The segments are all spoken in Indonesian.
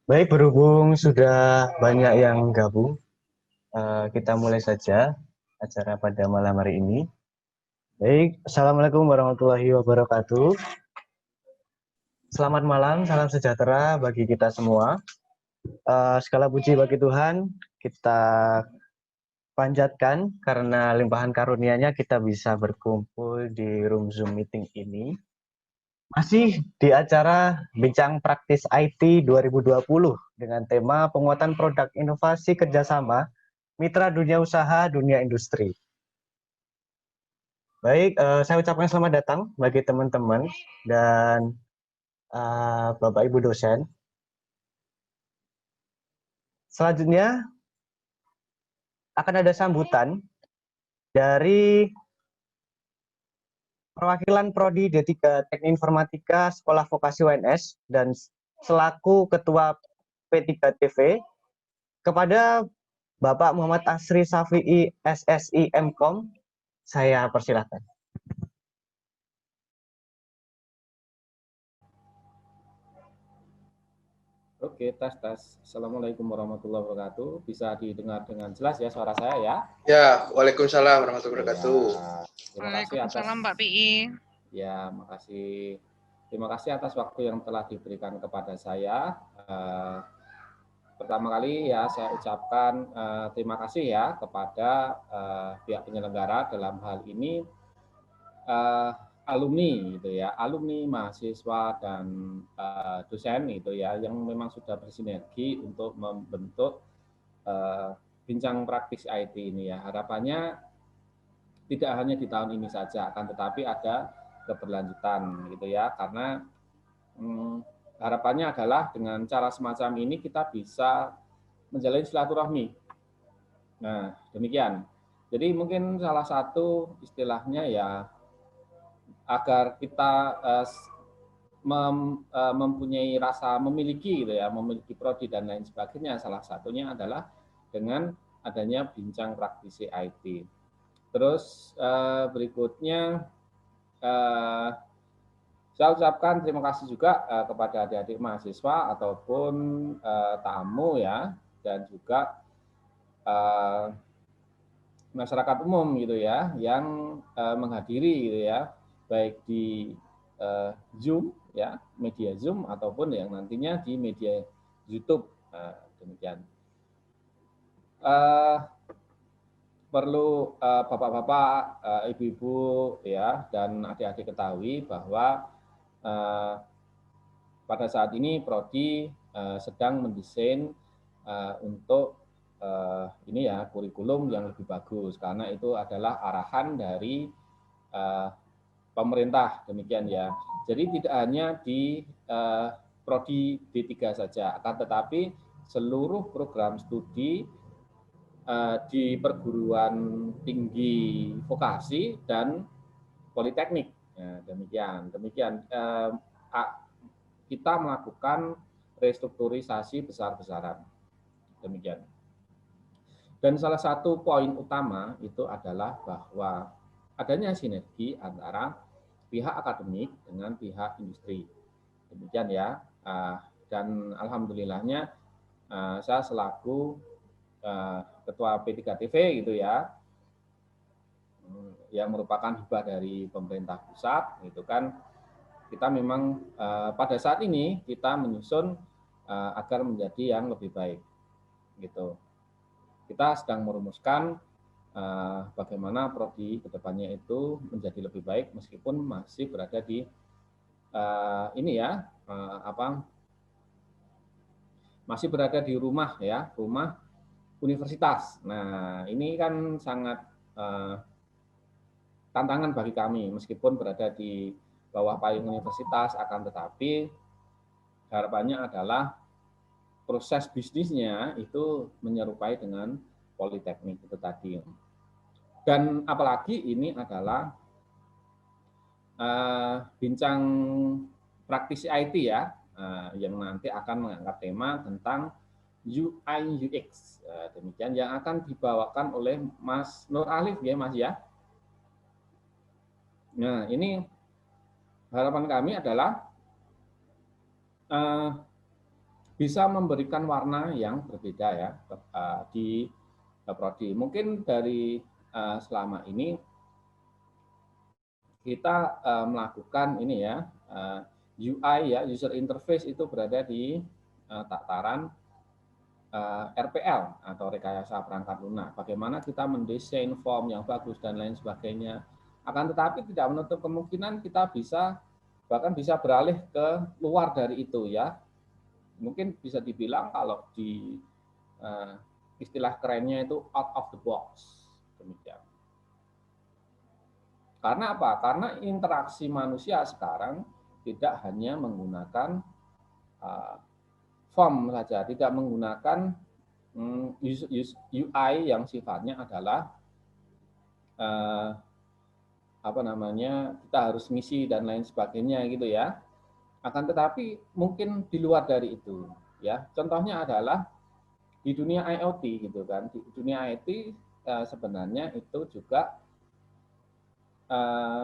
Baik, berhubung sudah banyak yang gabung, kita mulai saja acara pada malam hari ini. Baik, Assalamualaikum warahmatullahi wabarakatuh. Selamat malam, salam sejahtera bagi kita semua. Segala puji bagi Tuhan, kita panjatkan karena limpahan karunia-Nya kita bisa berkumpul di room Zoom meeting ini. Masih di acara Bincang Praktis IT 2020 dengan tema penguatan produk inovasi kerjasama mitra dunia usaha, dunia industri. Baik, saya ucapkan selamat datang bagi teman-teman dan Bapak Ibu dosen. Selanjutnya akan ada sambutan dari perwakilan Prodi D3 Teknik Informatika Sekolah Vokasi UNS dan selaku Ketua P3TV kepada Bapak Muhammad Asri Safi'i SSI MKOM. Saya persilahkan. Oke, tes. Assalamualaikum warahmatullahi wabarakatuh. Bisa didengar dengan jelas ya suara saya ya? Ya, waalaikumsalam warahmatullahi wabarakatuh. Ya, terima kasih atas. Pak PI. Ya, makasih. Terima kasih atas waktu yang telah diberikan kepada saya. Pertama kali ya saya ucapkan terima kasih ya kepada pihak penyelenggara dalam hal ini alumni gitu ya, alumni mahasiswa dan dosen gitu ya yang memang sudah bersinergi untuk membentuk bincang praktis IT ini ya. Harapannya tidak hanya di tahun ini saja, akan tetapi ada keberlanjutan gitu ya, karena harapannya adalah dengan cara semacam ini kita bisa menjalin silaturahmi. Nah, demikian. Jadi mungkin salah satu istilahnya ya agar kita mempunyai rasa memiliki gitu ya, memiliki prodi dan lain sebagainya, salah satunya adalah dengan adanya bincang praktisi IT. Terus berikutnya saya ucapkan terima kasih juga kepada adik-adik mahasiswa ataupun tamu ya, dan juga masyarakat umum gitu ya yang menghadiri gitu ya, baik di Zoom ya, media Zoom ataupun yang nantinya di media YouTube. Demikian. Perlu bapak-bapak, ibu-ibu ya dan adik-adik ketahui bahwa pada saat ini prodi sedang mendesain untuk ini ya kurikulum yang lebih bagus, karena itu adalah arahan dari pemerintah, demikian ya. Jadi tidak hanya di prodi D3 saja, akan tetapi seluruh program studi di perguruan tinggi vokasi dan politeknik. Ya, demikian. Kita melakukan restrukturisasi besar-besaran. Demikian. Dan salah satu poin utama itu adalah bahwa adanya sinergi antara pihak akademik dengan pihak industri. Demikian ya. Dan alhamdulillahnya saya selaku Ketua P3TV gitu ya, yang merupakan hibah dari pemerintah pusat, gitu kan, kita memang pada saat ini kita menyusun agar menjadi yang lebih baik, gitu. Kita sedang merumuskan bagaimana prodi kedepannya itu menjadi lebih baik meskipun masih berada di masih berada di rumah ya, rumah universitas. Nah, ini kan sangat tantangan bagi kami meskipun berada di bawah payung universitas, akan tetapi harapannya adalah proses bisnisnya itu menyerupai dengan politeknik itu tadi. Dan apalagi ini adalah bincang praktisi IT ya, yang nanti akan mengangkat tema tentang UI UX. Demikian yang akan dibawakan oleh Mas Nur Alif ya Mas ya. Nah, ini harapan kami adalah bisa memberikan warna yang berbeda ya di prodi. Mungkin dari selama ini kita melakukan ini ya UI ya, user interface itu berada di tataran RPL atau rekayasa perangkat lunak. Bagaimana kita mendesain form yang bagus dan lain sebagainya. Akan tetapi tidak menutup kemungkinan kita bahkan bisa beralih ke luar dari itu ya. Mungkin bisa dibilang kalau di istilah kerennya itu out of the box. Demikian. Karena apa? Karena interaksi manusia sekarang tidak hanya menggunakan form saja, tidak menggunakan UI yang sifatnya adalah kita harus ngisi dan lain sebagainya gitu ya. Akan tetapi mungkin di luar dari itu ya. Contohnya adalah di dunia IoT gitu kan. Di dunia IoT sebenarnya itu juga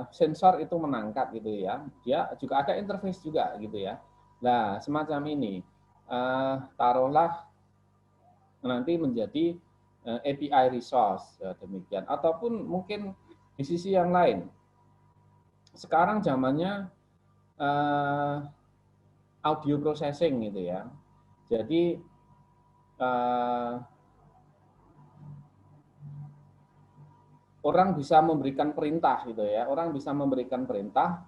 sensor itu menangkap gitu ya. Dia juga ada interface juga gitu ya. Nah, semacam ini taruhlah nanti menjadi API resource demikian, ataupun mungkin di sisi yang lain. Sekarang zamannya audio processing gitu ya. Jadi orang bisa memberikan perintah gitu ya. Orang bisa memberikan perintah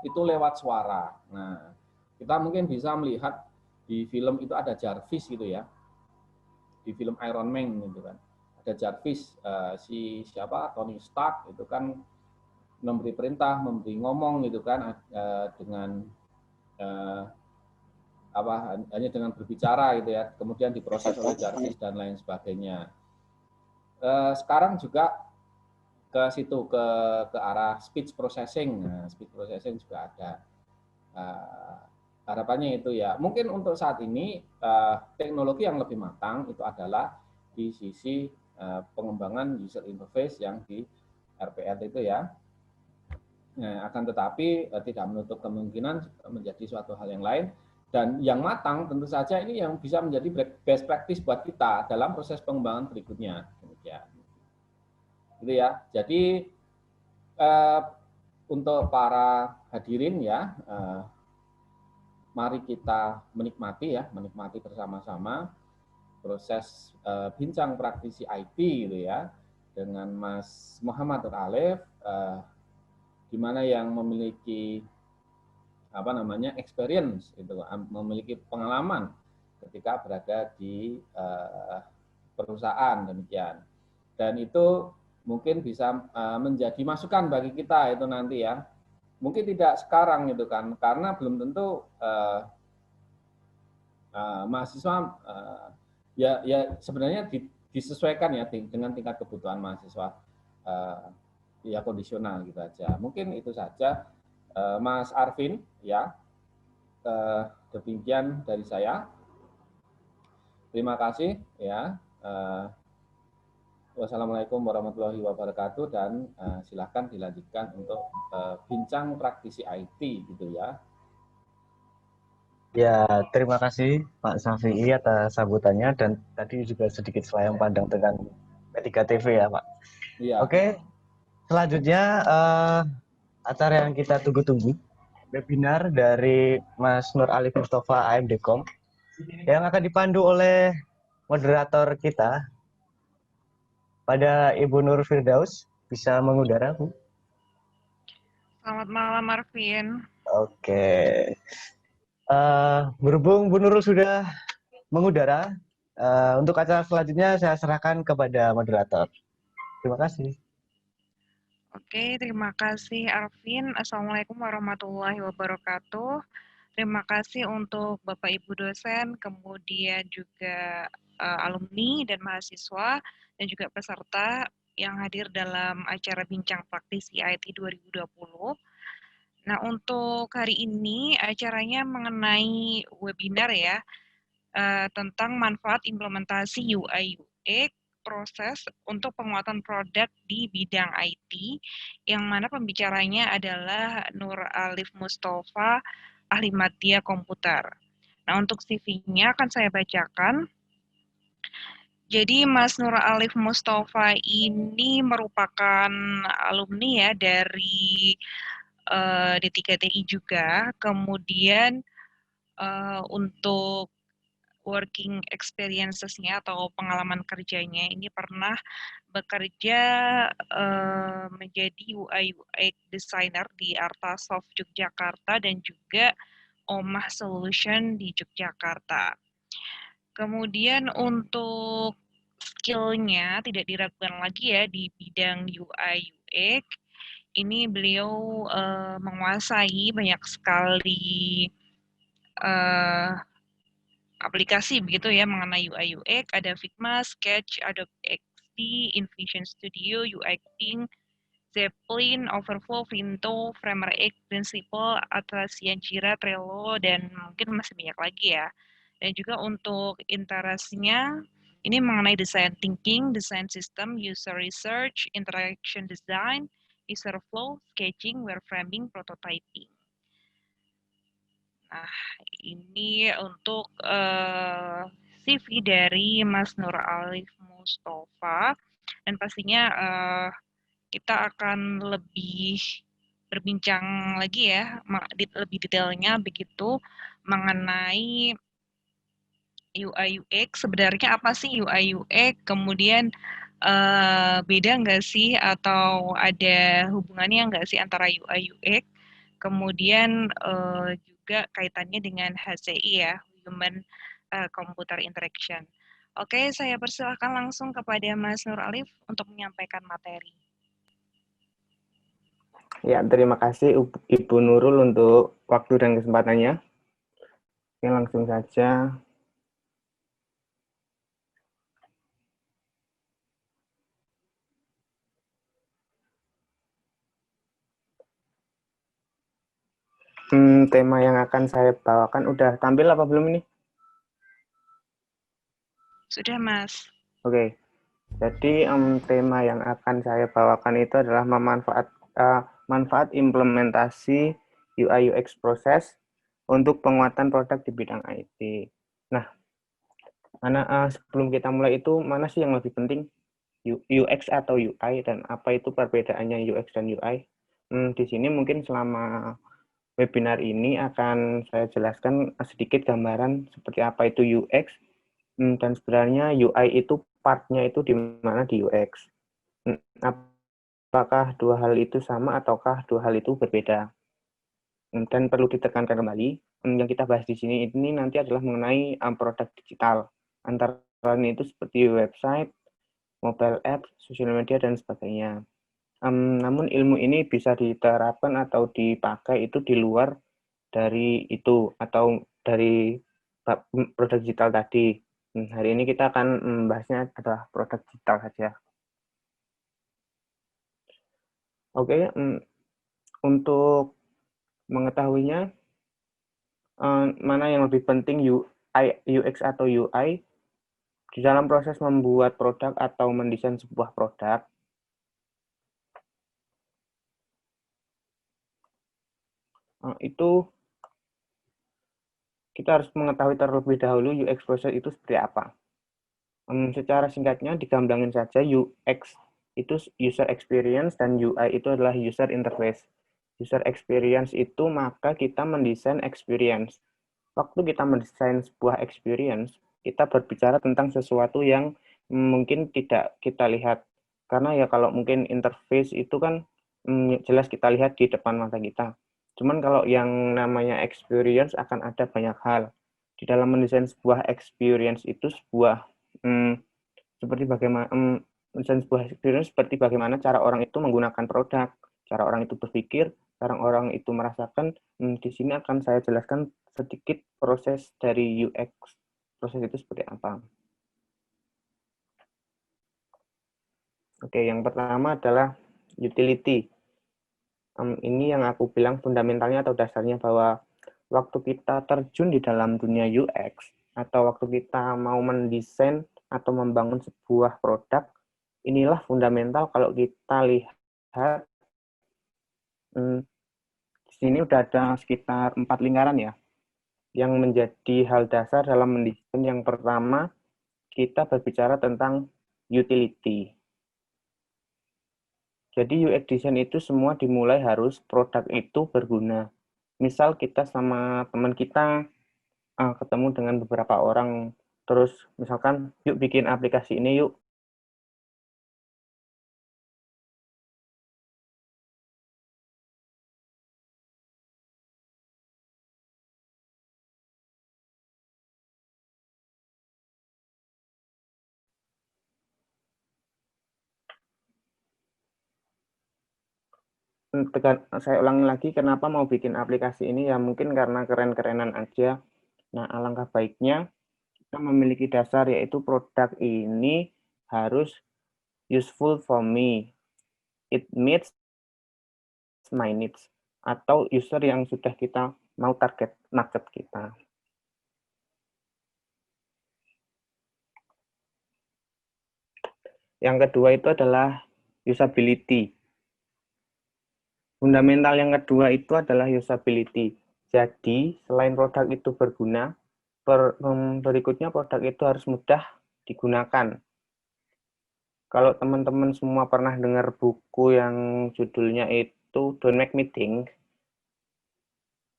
itu lewat suara. Nah, kita mungkin bisa melihat di film itu ada Jarvis gitu ya. Di film Iron Man gitu kan. Ada Jarvis si siapa Tony Stark itu kan memberi perintah, memberi ngomong gitu kan dengan hanya dengan berbicara gitu ya. Kemudian diproses oleh Jarvis dan lain sebagainya. Sekarang juga ke situ ke arah speech processing. Nah, speech processing juga ada. Harapannya itu ya. Mungkin untuk saat ini teknologi yang lebih matang itu adalah di sisi pengembangan user interface yang di RPL itu ya. Nah, akan tetapi tidak menutup kemungkinan menjadi suatu hal yang lain, dan yang matang tentu saja ini yang bisa menjadi best practice buat kita dalam proses pengembangan berikutnya. Demikian. Gitu ya. Jadi untuk para hadirin ya, mari kita menikmati bersama-sama proses bincang praktisi IT gitu ya dengan Mas Muhammad Nur Alif, di mana yang memiliki experience gitu, memiliki pengalaman ketika berada di perusahaan demikian. Dan itu mungkin bisa menjadi masukan bagi kita itu nanti ya. Mungkin tidak sekarang gitu kan, karena belum tentu mahasiswa ya sebenarnya disesuaikan ya dengan tingkat kebutuhan mahasiswa ya kondisional gitu aja. Mungkin itu saja Mas Arvin ya. Demikian dari saya. Terima kasih ya. Wassalamualaikum warahmatullahi wabarakatuh, dan silakan dilanjutkan untuk bincang praktisi IT gitu ya. Ya, terima kasih Pak Safi'i atas sambutannya, dan tadi juga sedikit selayang pandang dengan P3TV ya Pak. Iya. Oke, selanjutnya acara yang kita tunggu-tunggu, webinar dari Mas Nur Alif Mustafa AMDCOM yang akan dipandu oleh moderator kita pada Ibu Nur Firdaus. Bisa mengudara, Bu? Selamat malam, Marvin. Oke. Berhubung Bu Nurul sudah mengudara, untuk acara selanjutnya saya serahkan kepada moderator. Terima kasih. Oke, terima kasih Arvin. Assalamualaikum warahmatullahi wabarakatuh. Terima kasih untuk Bapak Ibu dosen, kemudian juga alumni dan mahasiswa, dan juga peserta yang hadir dalam acara bincang praktisi IT 2020. Nah, untuk hari ini acaranya mengenai webinar ya, tentang manfaat implementasi UI UX proses untuk penguatan produk di bidang IT, yang mana pembicaranya adalah Nur Alif Mustafa, ahli media komputer. Nah, untuk CV-nya akan saya bacakan. Jadi Mas Nur Alif Mustafa ini merupakan alumni ya dari D3TI juga. Kemudian untuk working experiences-nya atau pengalaman kerjanya ini pernah bekerja menjadi UI UX designer di Artasoft Yogyakarta dan juga Omah Solution di Yogyakarta. Kemudian untuk skill-nya tidak diragukan lagi ya di bidang UI UX. Ini beliau menguasai banyak sekali aplikasi begitu ya mengenai UI UX. Ada Figma, Sketch, Adobe XD, InVision Studio, UXing, Zeppelin, Overflow, Vinto, Framer X, Principle, Atlassian Jira, Trello, dan mungkin masih banyak lagi ya. Dan juga untuk interestnya, ini mengenai design thinking, design system, user research, interaction design, user flow, sketching, wireframing, prototyping. Nah, ini untuk CV dari Mas Nur Alif Mustafa. Dan pastinya kita akan lebih berbincang lagi ya, lebih detailnya begitu mengenai UI UX. Sebenarnya apa sih UI UX? Kemudian beda nggak sih atau ada hubungannya nggak sih antara UI UX? Kemudian juga kaitannya dengan HCI ya, Human Computer Interaction. Oke, saya persilahkan langsung kepada Mas Nur Alif untuk menyampaikan materi. Ya, terima kasih Ibu Nurul untuk waktu dan kesempatannya. Oke, langsung saja. Tema yang akan saya bawakan udah tampil apa belum ini? Sudah, Mas. Oke, jadi tema yang akan saya bawakan itu adalah manfaat implementasi UI UX proses untuk penguatan produk di bidang IT. Nah, sebelum kita mulai itu, mana sih yang lebih penting? UX atau UI, dan apa itu perbedaannya UX dan UI? Di sini mungkin selama webinar ini akan saya jelaskan sedikit gambaran seperti apa itu UX, dan sebenarnya UI itu part-nya itu di mana di UX. Apakah dua hal itu sama ataukah dua hal itu berbeda? Dan perlu ditekankan kembali, yang kita bahas di sini ini nanti adalah mengenai produk digital. Antara lain itu seperti website, mobile app, sosial media, dan sebagainya. Namun ilmu ini bisa diterapkan atau dipakai itu di luar dari itu atau dari produk digital tadi. Hari ini kita akan membahasnya adalah produk digital saja. Oke, untuk mengetahuinya mana yang lebih penting UX atau UI di dalam proses membuat produk atau mendesain sebuah produk. Itu kita harus mengetahui terlebih dahulu UX proses itu seperti apa. Secara singkatnya digamblangin saja, UX itu user experience dan UI itu adalah user interface. User experience itu maka kita mendesain experience. Waktu kita mendesain sebuah experience, kita berbicara tentang sesuatu yang mungkin tidak kita lihat. Karena ya kalau mungkin interface itu kan jelas kita lihat di depan mata kita. Cuman kalau yang namanya experience akan ada banyak hal. Di dalam mendesain sebuah experience itu seperti bagaimana mendesain sebuah experience seperti bagaimana cara orang itu menggunakan produk, cara orang itu berpikir, cara orang itu merasakan. Di sini akan saya jelaskan sedikit proses dari UX. Proses itu seperti apa. Oke, yang pertama adalah utility. Ini yang aku bilang fundamentalnya atau dasarnya, bahwa waktu kita terjun di dalam dunia UX atau waktu kita mau mendesain atau membangun sebuah produk, inilah fundamental. Kalau kita lihat di sini udah ada sekitar 4 lingkaran ya. yang menjadi hal dasar dalam mendesain. Yang pertama, kita berbicara tentang utility. Jadi UX design itu semua dimulai harus produk itu berguna. Misal kita sama teman kita ketemu dengan beberapa orang, terus misalkan yuk bikin aplikasi ini yuk. Saya ulangi lagi, kenapa mau bikin aplikasi ini? Ya mungkin karena keren-kerenan aja. Nah, alangkah baiknya kita memiliki dasar, yaitu produk ini harus useful for me. It meets my needs. Atau user yang sudah kita mau target market kita. Yang kedua itu adalah usability. Fundamental yang kedua itu adalah usability. Jadi, selain produk itu berguna, berikutnya produk itu harus mudah digunakan. Kalau teman-teman semua pernah dengar buku yang judulnya itu Don't Make Me Think,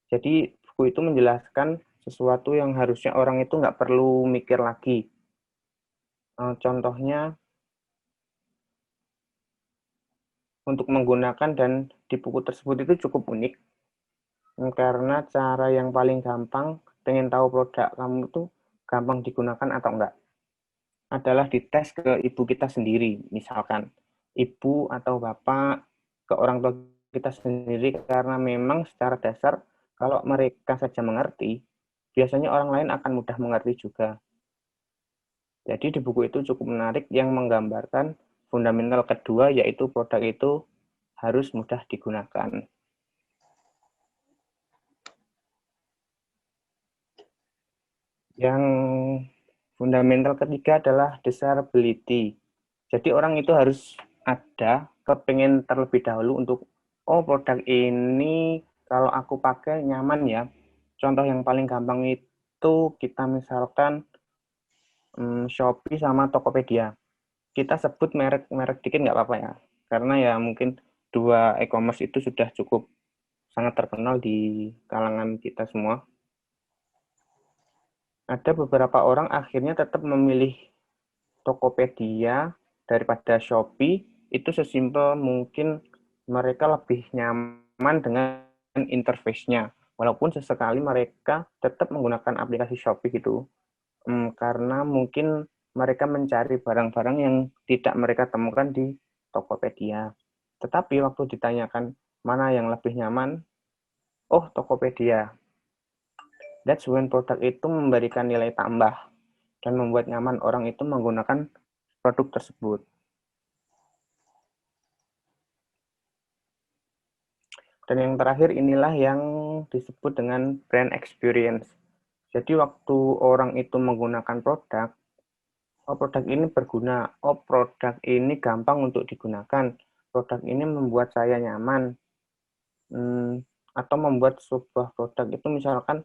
jadi buku itu menjelaskan sesuatu yang harusnya orang itu nggak perlu mikir lagi. Contohnya, untuk menggunakan, dan di buku tersebut itu cukup unik, karena cara yang paling gampang pengen tahu produk kamu itu gampang digunakan atau enggak adalah dites ke ibu kita sendiri. Misalkan ibu atau bapak, ke orang tua kita sendiri, karena memang secara dasar kalau mereka saja mengerti, biasanya orang lain akan mudah mengerti juga. Jadi di buku itu cukup menarik yang menggambarkan fundamental kedua, yaitu produk itu harus mudah digunakan. Yang fundamental ketiga adalah desirability. Jadi orang itu harus ada kepengen terlebih dahulu untuk, oh produk ini kalau aku pakai nyaman ya. Contoh yang paling gampang itu kita misalkan Shopee sama Tokopedia. Kita sebut merek dikit nggak apa-apa ya. Karena ya mungkin dua e-commerce itu sudah cukup sangat terkenal di kalangan kita semua. Ada beberapa orang akhirnya tetap memilih Tokopedia daripada Shopee, itu sesimpel mungkin mereka lebih nyaman dengan interface-nya. Walaupun sesekali mereka tetap menggunakan aplikasi Shopee gitu. Karena mungkin mereka mencari barang-barang yang tidak mereka temukan di Tokopedia. Tetapi waktu ditanyakan mana yang lebih nyaman, oh Tokopedia. That's when produk itu memberikan nilai tambah dan membuat nyaman orang itu menggunakan produk tersebut. Dan yang terakhir inilah yang disebut dengan brand experience. Jadi waktu orang itu menggunakan produk, oh produk ini berguna, oh produk ini gampang untuk digunakan, produk ini membuat saya nyaman, atau membuat sebuah produk itu misalkan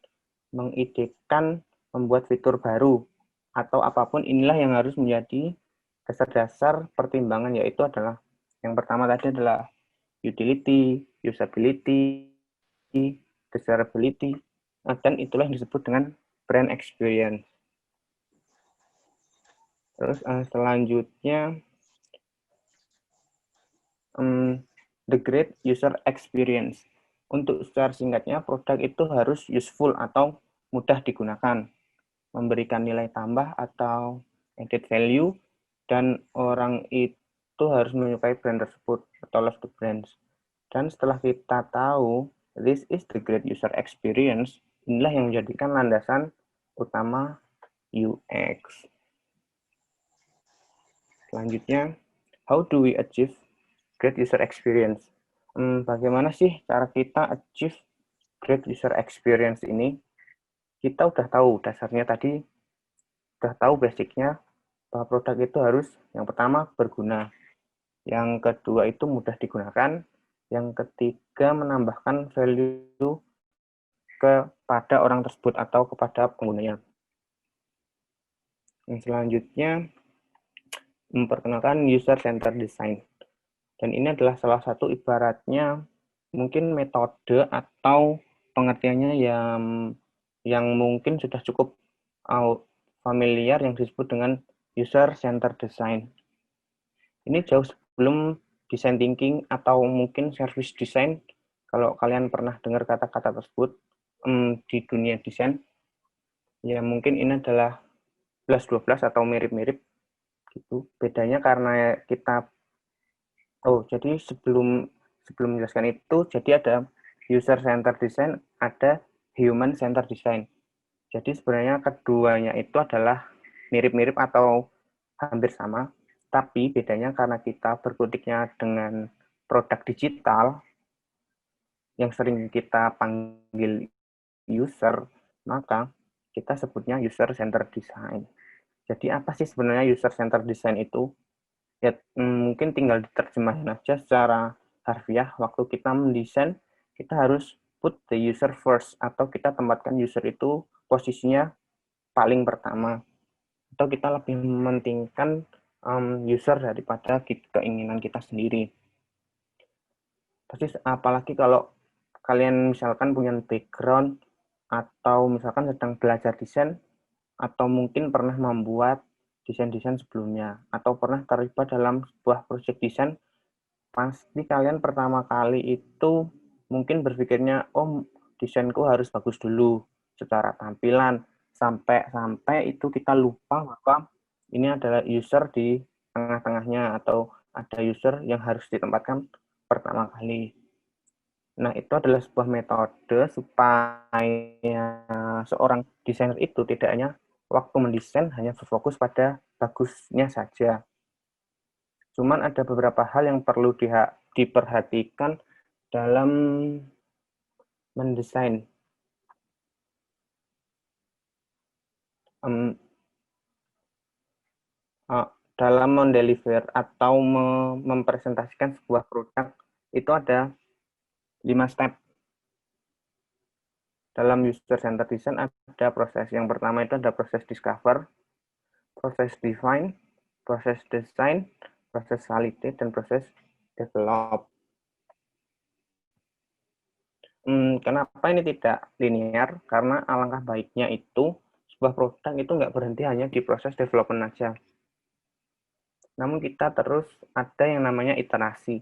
mengidekan membuat fitur baru, atau apapun, inilah yang harus menjadi dasar-dasar pertimbangan, yaitu adalah yang pertama tadi adalah utility, usability, desirability, dan itulah yang disebut dengan brand experience. Terus selanjutnya the great user experience. Untuk secara singkatnya, produk itu harus useful atau mudah digunakan, memberikan nilai tambah atau added value, dan orang itu harus menyukai brand tersebut atau love the brands. Dan setelah kita tahu this is the great user experience, inilah yang menjadikan landasan utama UX. Selanjutnya, how do we achieve great user experience? Bagaimana sih cara kita achieve great user experience ini? Kita udah tahu dasarnya tadi, udah tahu basicnya, bahwa produk itu harus yang pertama berguna, yang kedua itu mudah digunakan, yang ketiga menambahkan value kepada orang tersebut atau kepada penggunanya. Yang selanjutnya, memperkenalkan user-centered design. Dan ini adalah salah satu ibaratnya mungkin metode atau pengertiannya yang mungkin sudah cukup familiar yang disebut dengan user-centered design. Ini jauh sebelum design thinking atau mungkin service design. Kalau kalian pernah dengar kata-kata tersebut di dunia desain, ya mungkin ini adalah 11-12 atau mirip-mirip gitu. Bedanya karena kita jadi sebelum menjelaskan itu, jadi ada user centered design, ada human centered design. Jadi sebenarnya keduanya itu adalah mirip-mirip atau hampir sama, tapi bedanya karena kita berkutiknya dengan produk digital yang sering kita panggil user, maka kita sebutnya user centered design. Jadi apa sih sebenarnya user centered design itu? Ya, mungkin tinggal diterjemahin aja secara harfiah. Waktu kita mendesain, kita harus put the user first, atau kita tempatkan user itu posisinya paling pertama, atau kita lebih mementingkan user daripada keinginan kita sendiri. Apalagi kalau kalian misalkan punya background atau misalkan sedang belajar desain, atau mungkin pernah membuat desain-desain sebelumnya, atau pernah terlibat dalam sebuah proyek desain, pasti kalian pertama kali itu mungkin berpikirnya, desainku harus bagus dulu secara tampilan, sampai itu kita lupa bahwa ini adalah user di tengah-tengahnya, atau ada user yang harus ditempatkan pertama kali. Nah, itu adalah sebuah metode supaya seorang desainer itu tidak hanya waktu mendesain hanya berfokus pada bagusnya saja. Cuman ada beberapa hal yang perlu diperhatikan dalam mendesain. Dalam mendeliver atau mempresentasikan sebuah produk, itu ada 5 step. Dalam user-centered design ada proses. Yang pertama itu ada proses discover, proses define, proses design, proses validate, dan proses develop. Kenapa ini tidak linear? Karena alangkah baiknya itu sebuah produk itu nggak berhenti hanya di proses development aja. Namun kita terus ada yang namanya iterasi.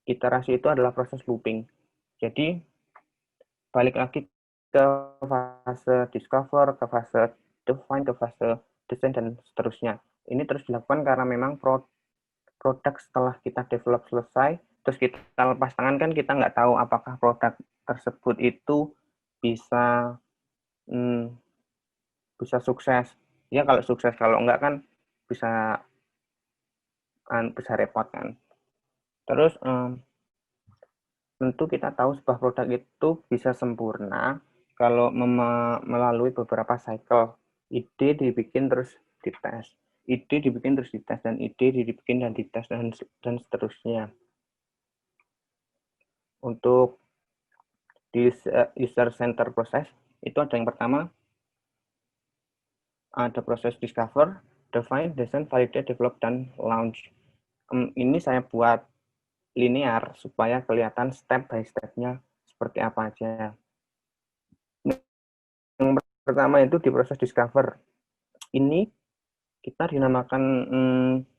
Iterasi itu adalah proses looping. Jadi balik lagi ke fase discover, ke fase define, ke fase design, dan seterusnya. Ini terus dilakukan karena memang produk setelah kita develop selesai, terus kita lepas tangan, kan kita nggak tahu apakah produk tersebut itu bisa sukses. Ya kalau sukses, kalau enggak kan bisa repot kan. Terus tentu kita tahu sebuah produk itu bisa sempurna kalau melalui beberapa cycle. Ide dibikin terus dites, ide dibikin terus dites, dan ide dibikin dan dites, dan seterusnya. Untuk user center process itu ada yang pertama, ada proses discover, define, design, validate, develop, dan launch. Ini saya buat linear supaya kelihatan step by step-nya seperti apa aja. Yang pertama itu di proses discover. Ini kita dinamakan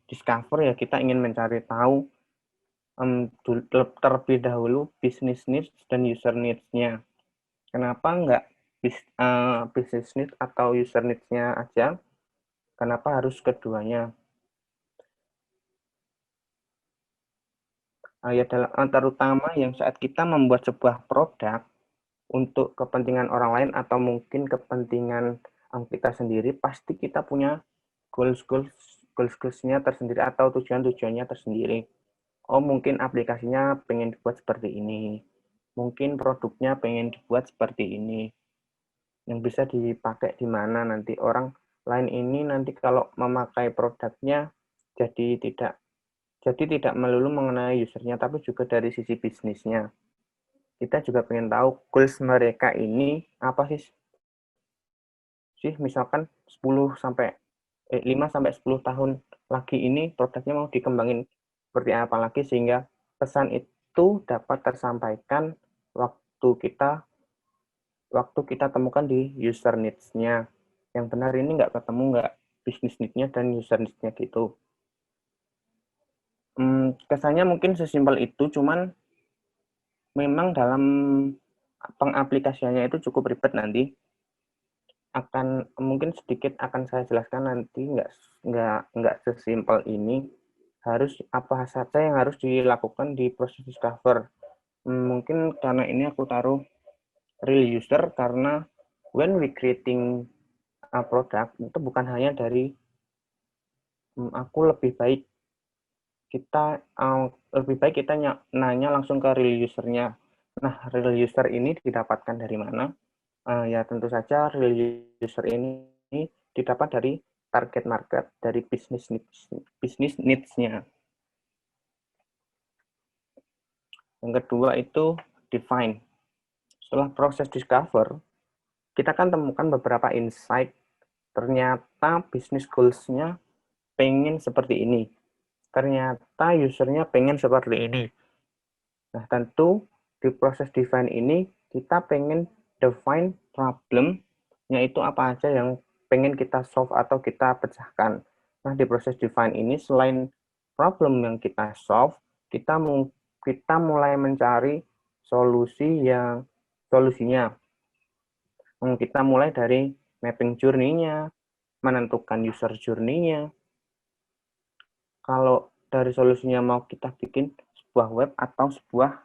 discover, ya kita ingin mencari tahu terlebih dahulu business needs dan user needs-nya. Kenapa enggak business needs atau user needs-nya aja? Kenapa harus keduanya? Ya terutama yang saat kita membuat sebuah produk untuk kepentingan orang lain atau mungkin kepentingan kita sendiri, pasti kita punya goals-nya tersendiri atau tujuan-tujuannya tersendiri. Mungkin aplikasinya pengen dibuat seperti ini, mungkin produknya pengen dibuat seperti ini, yang bisa dipakai di mana nanti orang lain ini nanti kalau memakai produknya jadi tidak melulu mengenai usernya, tapi juga dari sisi bisnisnya. kita juga pengen tahu goals mereka ini apa sih. Misalkan 5 sampai 10 tahun lagi ini produknya mau dikembangin seperti apa lagi sehingga pesan itu dapat tersampaikan waktu kita temukan di user needs-nya. Yang benar ini nggak ketemu, nggak business need-nya dan user needs-nya gitu. Kesannya mungkin sesimpel itu, cuman memang dalam pengaplikasiannya itu cukup ribet nanti. Mungkin sedikit akan saya jelaskan nanti, nggak sesimpel ini. Harus apa saja yang harus dilakukan di proses discover. Mungkin karena ini aku taruh real user karena when we creating a product itu bukan hanya dari aku lebih baik kita nanya langsung ke real usernya. Nah, real user ini didapatkan dari mana? Ya tentu saja real user ini didapat dari target market, dari business needs-nya. Yang kedua itu define. Setelah proses discover, kita kan temukan beberapa insight. Ternyata business goals-nya pengen seperti ini. Ternyata usernya pengen seperti ini. Nah, tentu di proses define ini kita pengen define problem, yaitu apa aja yang pengen kita solve atau kita pecahkan. Nah, di proses define ini selain problem yang kita solve, kita mulai mencari solusinya. Kita mulai dari mapping journey-nya, menentukan user journey-nya. Kalau dari solusinya mau kita bikin sebuah web atau sebuah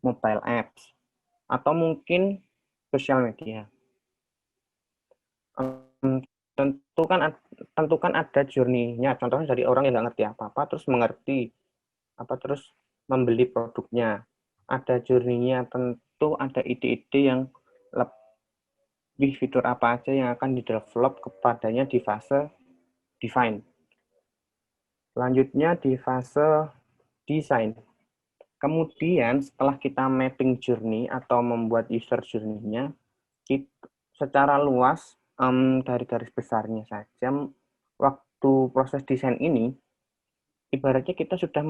mobile apps, atau mungkin sosial media. Tentukan ada journey-nya, contohnya dari orang yang nggak ngerti apa-apa, terus mengerti, terus membeli produknya. Ada journey-nya, tentu ada ide-ide yang lebih fitur apa aja yang akan di-develop kepadanya di fase define. Selanjutnya di fase design. Kemudian setelah kita mapping journey atau membuat user journey-nya, secara luas dari garis besarnya saja, waktu proses desain ini, ibaratnya kita sudah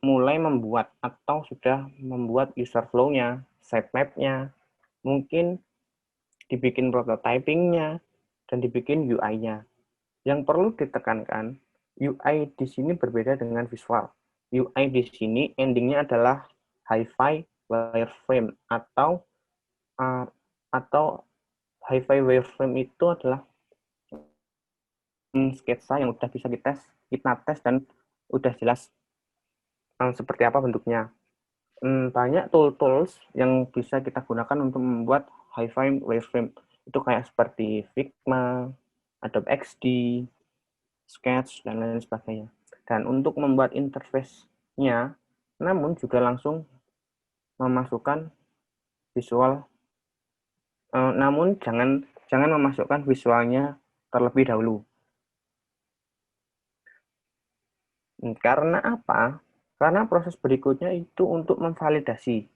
mulai membuat atau sudah membuat user flow-nya, sitemap-nya, mungkin dibikin prototyping-nya, dan dibikin UI-nya. Yang perlu ditekankan, UI di sini berbeda dengan visual. UI di sini endingnya adalah hi-fi wireframe atau hi-fi wireframe itu adalah sketsa yang udah bisa kita tes dan udah jelas seperti apa bentuknya. Banyak tools yang bisa kita gunakan untuk membuat hi-fi wireframe. Itu kayak seperti Figma, Adobe XD, Sketch, dan lain sebagainya. Dan untuk membuat interface-nya, namun juga langsung memasukkan visual. Namun jangan memasukkan visualnya terlebih dahulu. Karena apa? Karena proses berikutnya itu untuk memvalidasi.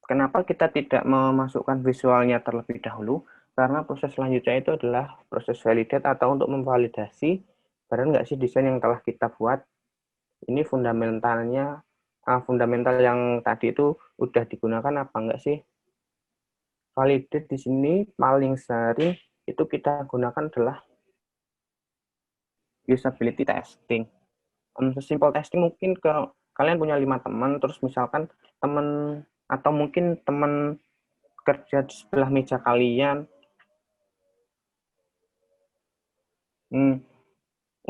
Kenapa kita tidak memasukkan visualnya terlebih dahulu? Karena proses selanjutnya itu adalah proses validate atau untuk memvalidasi benar nggak sih desain yang telah kita buat ini fundamental yang tadi itu udah digunakan apa enggak sih? Validate di sini paling sering itu kita gunakan adalah usability testing. Simple testing mungkin kalian punya 5 teman, terus misalkan teman atau mungkin teman kerja di sebelah meja kalian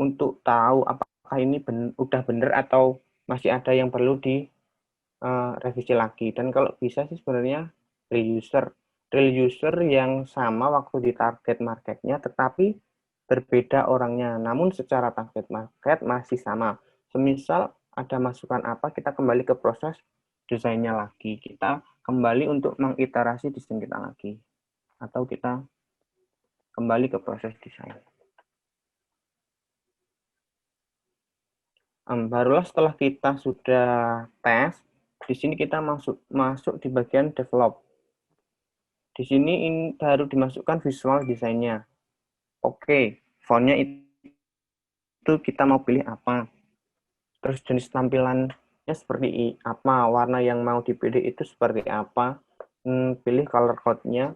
untuk tahu apakah ini udah benar atau masih ada yang perlu di revisi lagi. Dan kalau bisa sih sebenarnya real user yang sama waktu di target marketnya, tetapi berbeda orangnya. Namun secara target market masih sama. Semisal ada masukan apa, kita kembali ke proses desainnya lagi. Kita kembali untuk mengiterasi desain kita lagi. Atau kita kembali ke proses desain. Barulah setelah kita sudah tes, Di sini kita masuk di bagian develop. Di sini baru dimasukkan visual desainnya. Oke, fontnya itu kita mau pilih apa. Terus jenis tampilannya seperti apa, warna yang mau dipilih itu seperti apa. Pilih color code-nya.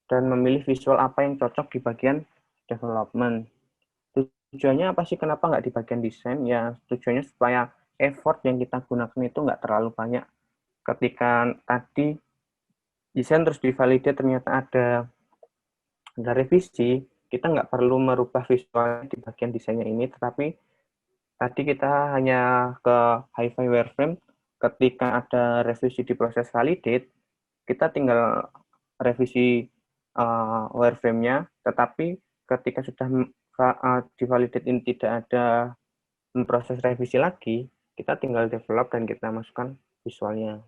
Dan memilih visual apa yang cocok di bagian development. Tujuannya apa sih? Kenapa nggak di bagian desain? Ya, tujuannya supaya effort yang kita gunakan itu nggak terlalu banyak. Ketika tadi desain terus divalidate ternyata ada revisi, kita nggak perlu merubah visual di bagian desainnya ini, tetapi tadi kita hanya ke hi-fi wireframe, ketika ada revisi di proses validate, kita tinggal revisi wireframe-nya, tetapi ketika sudah divalidate ini tidak ada proses revisi lagi, kita tinggal develop dan kita masukkan visualnya.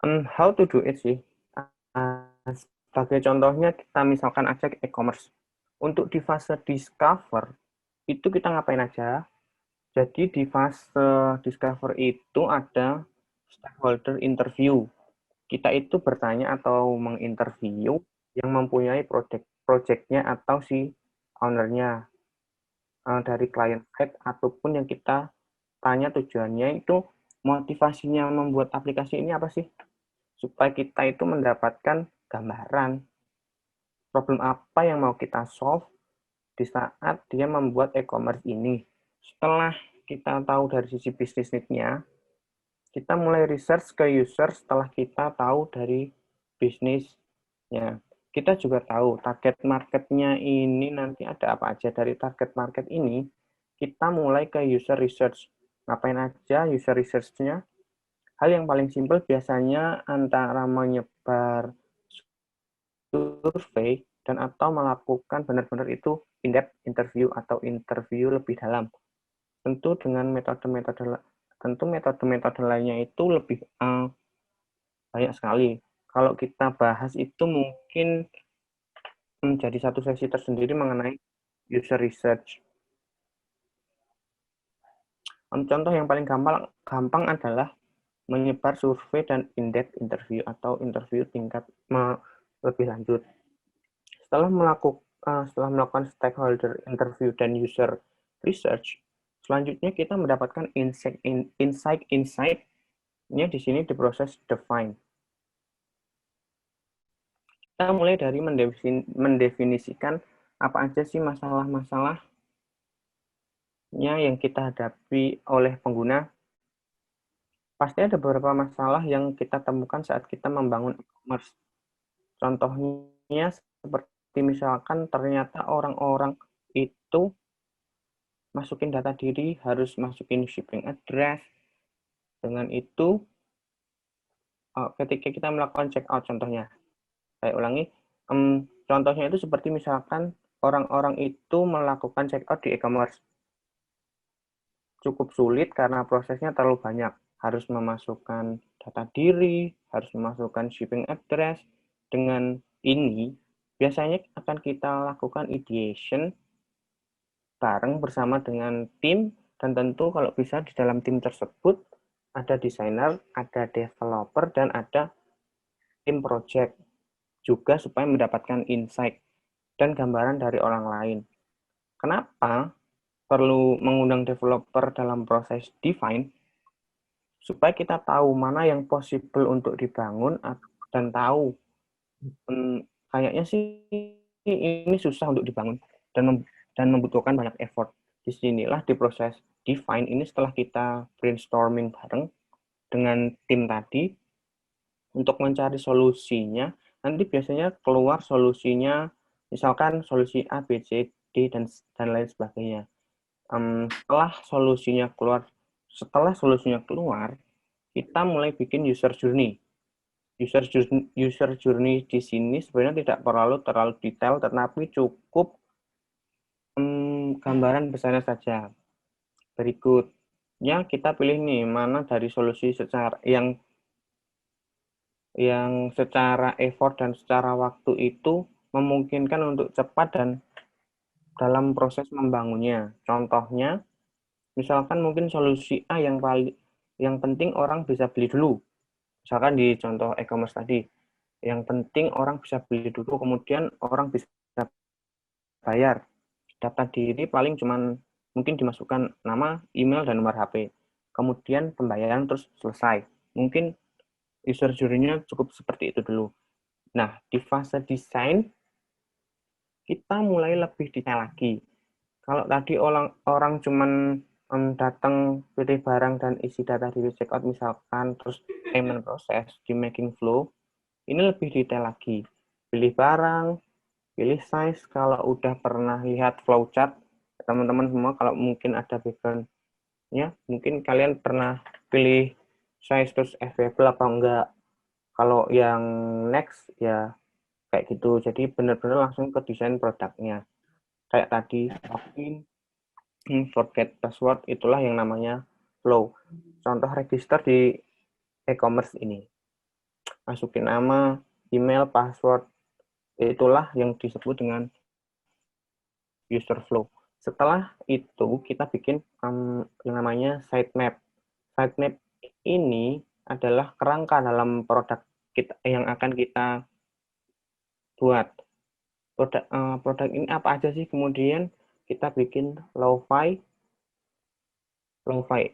How to do it sih? Sebagai contohnya, kita misalkan aja e-commerce. Untuk di fase discover, itu kita ngapain aja? Jadi di fase discover itu ada stakeholder interview. Kita itu bertanya atau menginterview yang mempunyai project-nya atau si owner-nya dari client side ataupun yang kita tanya tujuannya itu motivasinya membuat aplikasi ini apa sih? Supaya kita itu mendapatkan gambaran problem apa yang mau kita solve di saat dia membuat e-commerce ini. Setelah kita tahu dari sisi bisnis need-nya, kita mulai research ke user setelah kita tahu dari bisnisnya. Kita juga tahu target market-nya ini nanti ada apa aja. Dari target market ini, kita mulai ke user research. Ngapain aja user research-nya? Hal yang paling simpel biasanya antara menyebar survei dan atau melakukan benar-benar itu in-depth interview atau interview lebih dalam. Tentu dengan metode-metode lainnya itu lebih banyak sekali. Kalau kita bahas itu mungkin menjadi satu sesi tersendiri mengenai user research. Contoh yang paling gampang adalah menyebar survei dan in-depth interview atau interview tingkat lebih lanjut. Setelah melakukan stakeholder interview dan user research, selanjutnya kita mendapatkan insight-nya di sini di proses define. Kita mulai dari mendefinisikan apa aja sih masalah-masalahnya yang kita hadapi oleh pengguna. Pasti ada beberapa masalah yang kita temukan saat kita membangun e-commerce. Contohnya seperti misalkan ternyata orang-orang itu masukin data diri, harus masukin shipping address. Dengan itu, ketika kita melakukan check out contohnya, saya ulangi, contohnya itu seperti misalkan orang-orang itu melakukan check out di e-commerce. Cukup sulit karena prosesnya terlalu banyak. Harus memasukkan data diri, harus memasukkan shipping address. Dengan ini, biasanya akan kita lakukan ideation bareng bersama dengan tim, dan tentu kalau bisa di dalam tim tersebut ada desainer, ada developer, dan ada tim project juga supaya mendapatkan insight dan gambaran dari orang lain. Kenapa perlu mengundang developer dalam proses define? Supaya kita tahu mana yang possible untuk dibangun dan tahu kayaknya sih ini susah untuk dibangun dan membutuhkan banyak effort. Disinilah di proses define ini setelah kita brainstorming bareng dengan tim tadi untuk mencari solusinya, nanti biasanya keluar solusinya, misalkan solusi A, B, C, D, dan lain sebagainya. Setelah solusinya keluar, kita mulai bikin user journey. User journey di sini sebenarnya tidak perlu terlalu detail, tetapi cukup gambaran besarnya saja. Berikutnya kita pilih nih mana dari solusi yang secara effort dan secara waktu itu memungkinkan untuk cepat dan dalam proses membangunnya. Contohnya, misalkan mungkin solusi A yang penting orang bisa beli dulu. Misalkan di contoh e-commerce tadi, yang penting orang bisa beli dulu, kemudian orang bisa bayar. Data diri paling cuman mungkin dimasukkan nama, email, dan nomor HP. Kemudian pembayaran terus selesai. Mungkin user journey-nya cukup seperti itu dulu. Nah, di fase desain, kita mulai lebih detail lagi. Kalau tadi orang cuman datang, pilih barang, dan isi data di checkout misalkan, terus payment process di making flow, ini lebih detail lagi. Pilih barang, pilih size. Kalau udah pernah lihat flowchart, teman-teman semua, kalau mungkin ada background-nya, mungkin kalian pernah pilih size terus available apa enggak. Kalau yang next, ya kayak gitu. Jadi benar-benar langsung ke desain produknya. Kayak tadi, login, forget password, itulah yang namanya flow. Contoh register di e-commerce ini. Masukin nama, email, password, itulah yang disebut dengan user flow. Setelah itu kita bikin yang namanya sitemap. Sitemap ini adalah kerangka dalam produk kita yang akan kita buat. Produk ini apa aja sih? Kemudian kita bikin lo-fi wireframe.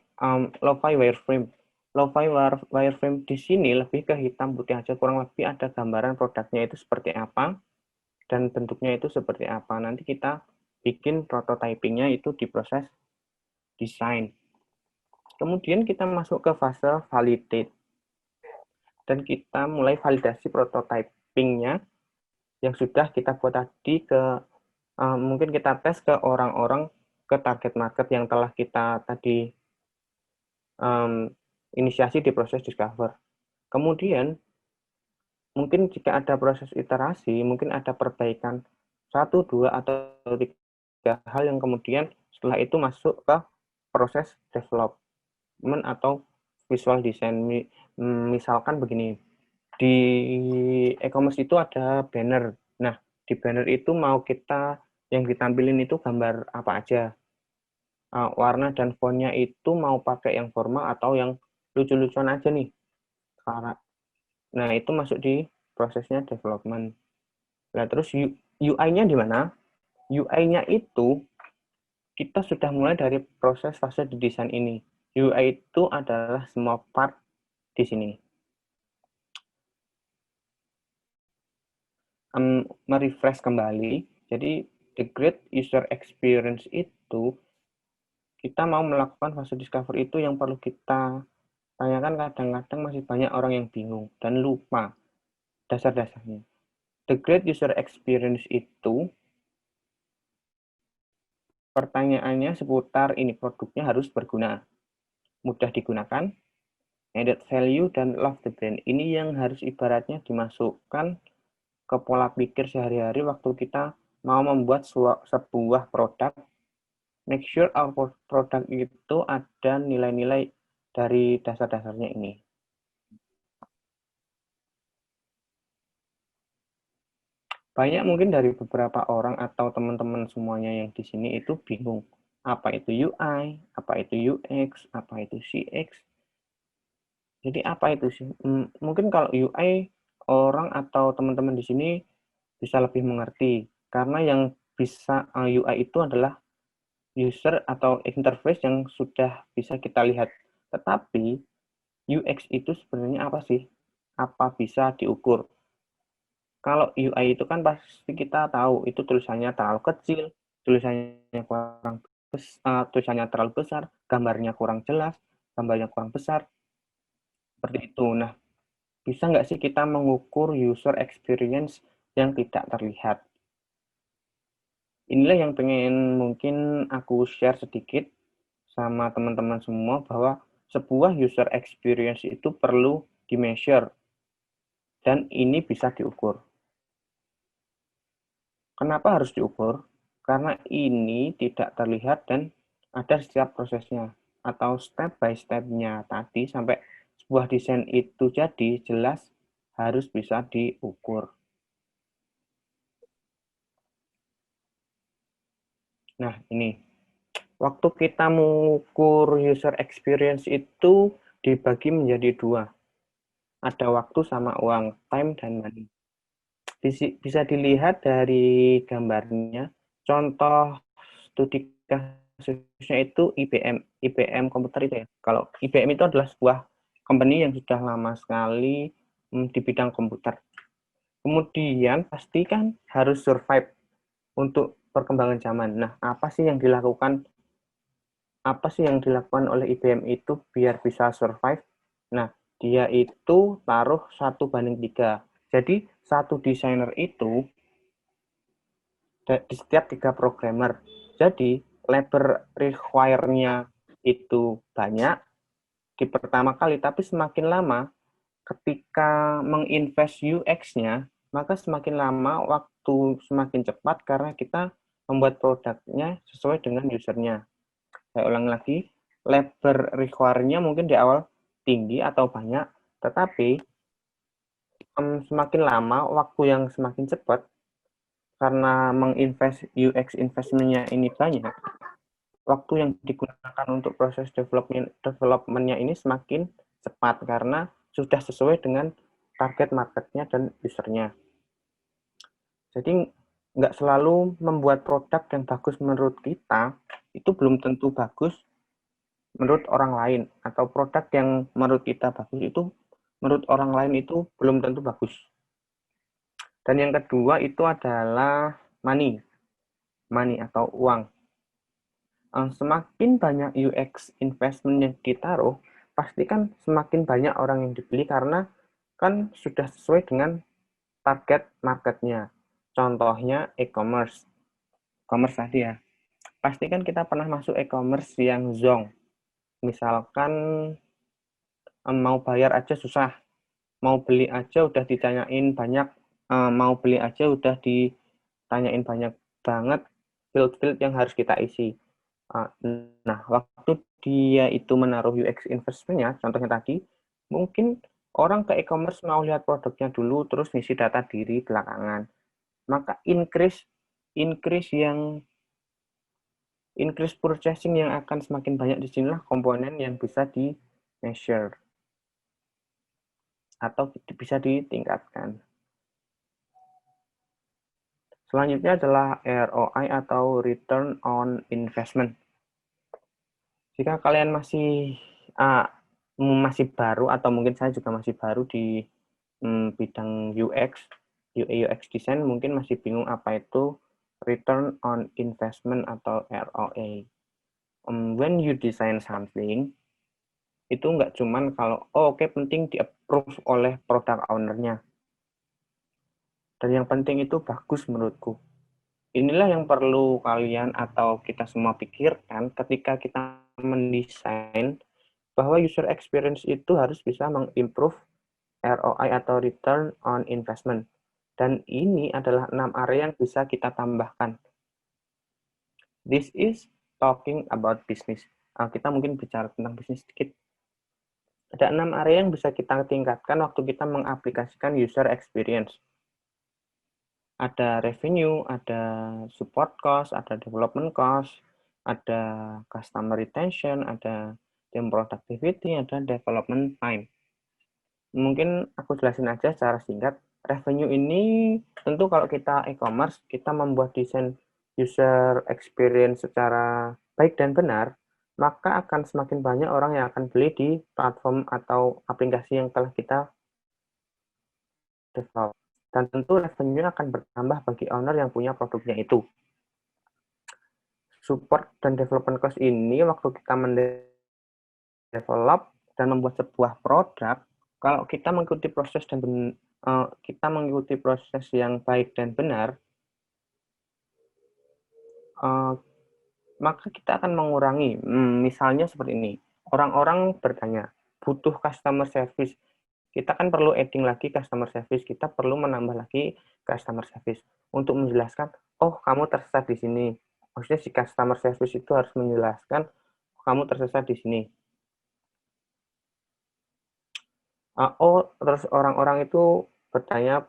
Lo-fi wireframe di sini lebih ke hitam putih aja, kurang lebih ada gambaran produknya itu seperti apa dan bentuknya itu seperti apa. Nanti kita bikin prototyping-nya itu di proses desain. Kemudian kita masuk ke fase validate. Dan kita mulai validasi prototyping-nya yang sudah kita buat tadi mungkin kita tes ke orang-orang, ke target market yang telah kita tadi inisiasi di proses discover. Kemudian, mungkin jika ada proses iterasi, mungkin ada perbaikan 1, 2, atau 3 hal yang kemudian setelah itu masuk ke proses development atau visual design. Misalkan begini, di e-commerce itu ada banner. Nah, di banner itu mau kita yang ditampilin itu gambar apa aja. Warna dan fontnya itu mau pakai yang formal atau yang lucu-lucuan aja nih. Nah, itu masuk di prosesnya development. Nah, terus UI-nya di mana? UI-nya itu kita sudah mulai dari proses fase di desain ini. UI itu adalah semua part di sini. Merefresh kembali. Jadi, the great user experience itu kita mau melakukan fase discover itu yang perlu kita tanyakan, kadang-kadang masih banyak orang yang bingung dan lupa dasar-dasarnya. The great user experience itu pertanyaannya seputar ini, produknya harus berguna, mudah digunakan, added value, dan love the brand. Ini yang harus ibaratnya dimasukkan ke pola pikir sehari-hari waktu kita mau membuat sebuah produk. Make sure our product itu ada nilai-nilai dari dasar-dasarnya ini. Banyak mungkin dari beberapa orang atau teman-teman semuanya yang di sini itu bingung. Apa itu UI, apa itu UX, apa itu CX. Jadi apa itu sih? Mungkin kalau UI, orang atau teman-teman di sini bisa lebih mengerti. Karena yang bisa UI itu adalah user atau interface yang sudah bisa kita lihat. Tetapi UX itu sebenarnya apa sih? Apa bisa diukur? Kalau UI itu kan pasti kita tahu itu tulisannya terlalu kecil, tulisannya tulisannya terlalu besar, gambarnya kurang jelas, gambarnya kurang besar, seperti itu. Nah, bisa nggak sih kita mengukur user experience yang tidak terlihat? Inilah yang pengen mungkin aku share sedikit sama teman-teman semua, bahwa sebuah user experience itu perlu di-measure, dan ini bisa diukur. Kenapa harus diukur? Karena ini tidak terlihat dan ada setiap prosesnya atau step by step-nya tadi sampai sebuah desain itu jadi jelas harus bisa diukur. Nah, ini. Waktu kita mengukur user experience itu dibagi menjadi dua. Ada waktu sama uang, time dan money. Bisa dilihat dari gambarnya. Contoh studi kasusnya itu IBM komputer itu ya. Kalau IBM itu adalah sebuah company yang sudah lama sekali di bidang komputer. Kemudian pasti kan harus survive untuk perkembangan zaman. Nah, apa sih yang dilakukan oleh IBM itu biar bisa survive? Nah, dia itu taruh 1:3. Jadi, satu desainer itu di setiap 3 programmer. Jadi, labor require-nya itu banyak di pertama kali, tapi semakin lama ketika menginvest UX-nya, maka semakin lama waktu semakin cepat karena kita membuat produknya sesuai dengan usernya. Saya ulang lagi, labor require-nya mungkin di awal tinggi atau banyak, tetapi semakin lama waktu yang semakin cepat karena menginvest UX investment-nya ini banyak, waktu yang digunakan untuk proses development-nya ini semakin cepat karena sudah sesuai dengan target marketnya dan usernya. Jadi nggak selalu membuat produk yang bagus menurut kita itu belum tentu bagus menurut orang lain, atau produk yang menurut kita bagus itu menurut orang lain itu belum tentu bagus. Dan yang kedua itu adalah money atau uang. Semakin banyak UX investment yang ditaruh, pasti kan semakin banyak orang yang dibeli karena kan sudah sesuai dengan target marketnya. Contohnya e-commerce. E-commerce tadi ya. Pasti kan kita pernah masuk e-commerce yang zonk. Misalkan mau bayar aja susah. Mau beli aja udah ditanyain banyak. Mau beli aja udah ditanyain banyak banget field-field yang harus kita isi. Nah, waktu dia itu menaruh UX investment-nya, contohnya tadi, mungkin orang ke e-commerce mau lihat produknya dulu, terus ngisi data diri belakangan. Maka increase purchasing yang akan semakin banyak di sinilah komponen yang bisa di measure atau bisa ditingkatkan. Selanjutnya adalah ROI atau return on investment. Jika kalian masih baru atau mungkin saya juga masih baru di bidang UX, UX design, mungkin masih bingung apa itu return on investment atau ROI. When you design something, itu nggak cuman kalau oke, penting di-approve oleh product owner-nya. Dan yang penting itu bagus menurutku. Inilah yang perlu kalian atau kita semua pikirkan ketika kita mendesain bahwa user experience itu harus bisa mengimprove ROI atau return on investment. Dan ini adalah 6 area yang bisa kita tambahkan. This is talking about business. Kita mungkin bicara tentang bisnis sedikit. Ada 6 area yang bisa kita tingkatkan waktu kita mengaplikasikan user experience. Ada revenue, ada support cost, ada development cost, ada customer retention, ada team productivity, ada development time. Mungkin aku jelasin aja secara singkat. Revenue ini tentu kalau kita e-commerce, kita membuat desain user experience secara baik dan benar, maka akan semakin banyak orang yang akan beli di platform atau aplikasi yang telah kita develop. Dan tentu revenue akan bertambah bagi owner yang punya produknya itu. Support dan development cost ini waktu kita mendevelop dan membuat sebuah produk, kalau kita mengikuti proses yang baik dan benar, maka kita akan mengurangi. Misalnya seperti ini, orang-orang bertanya, butuh customer service. Kita kan perlu adding lagi customer service, kita perlu menambah lagi customer service untuk menjelaskan, oh kamu tersesat di sini. Maksudnya si customer service itu harus menjelaskan, oh, kamu tersesat di sini. Terus orang-orang itu bertanya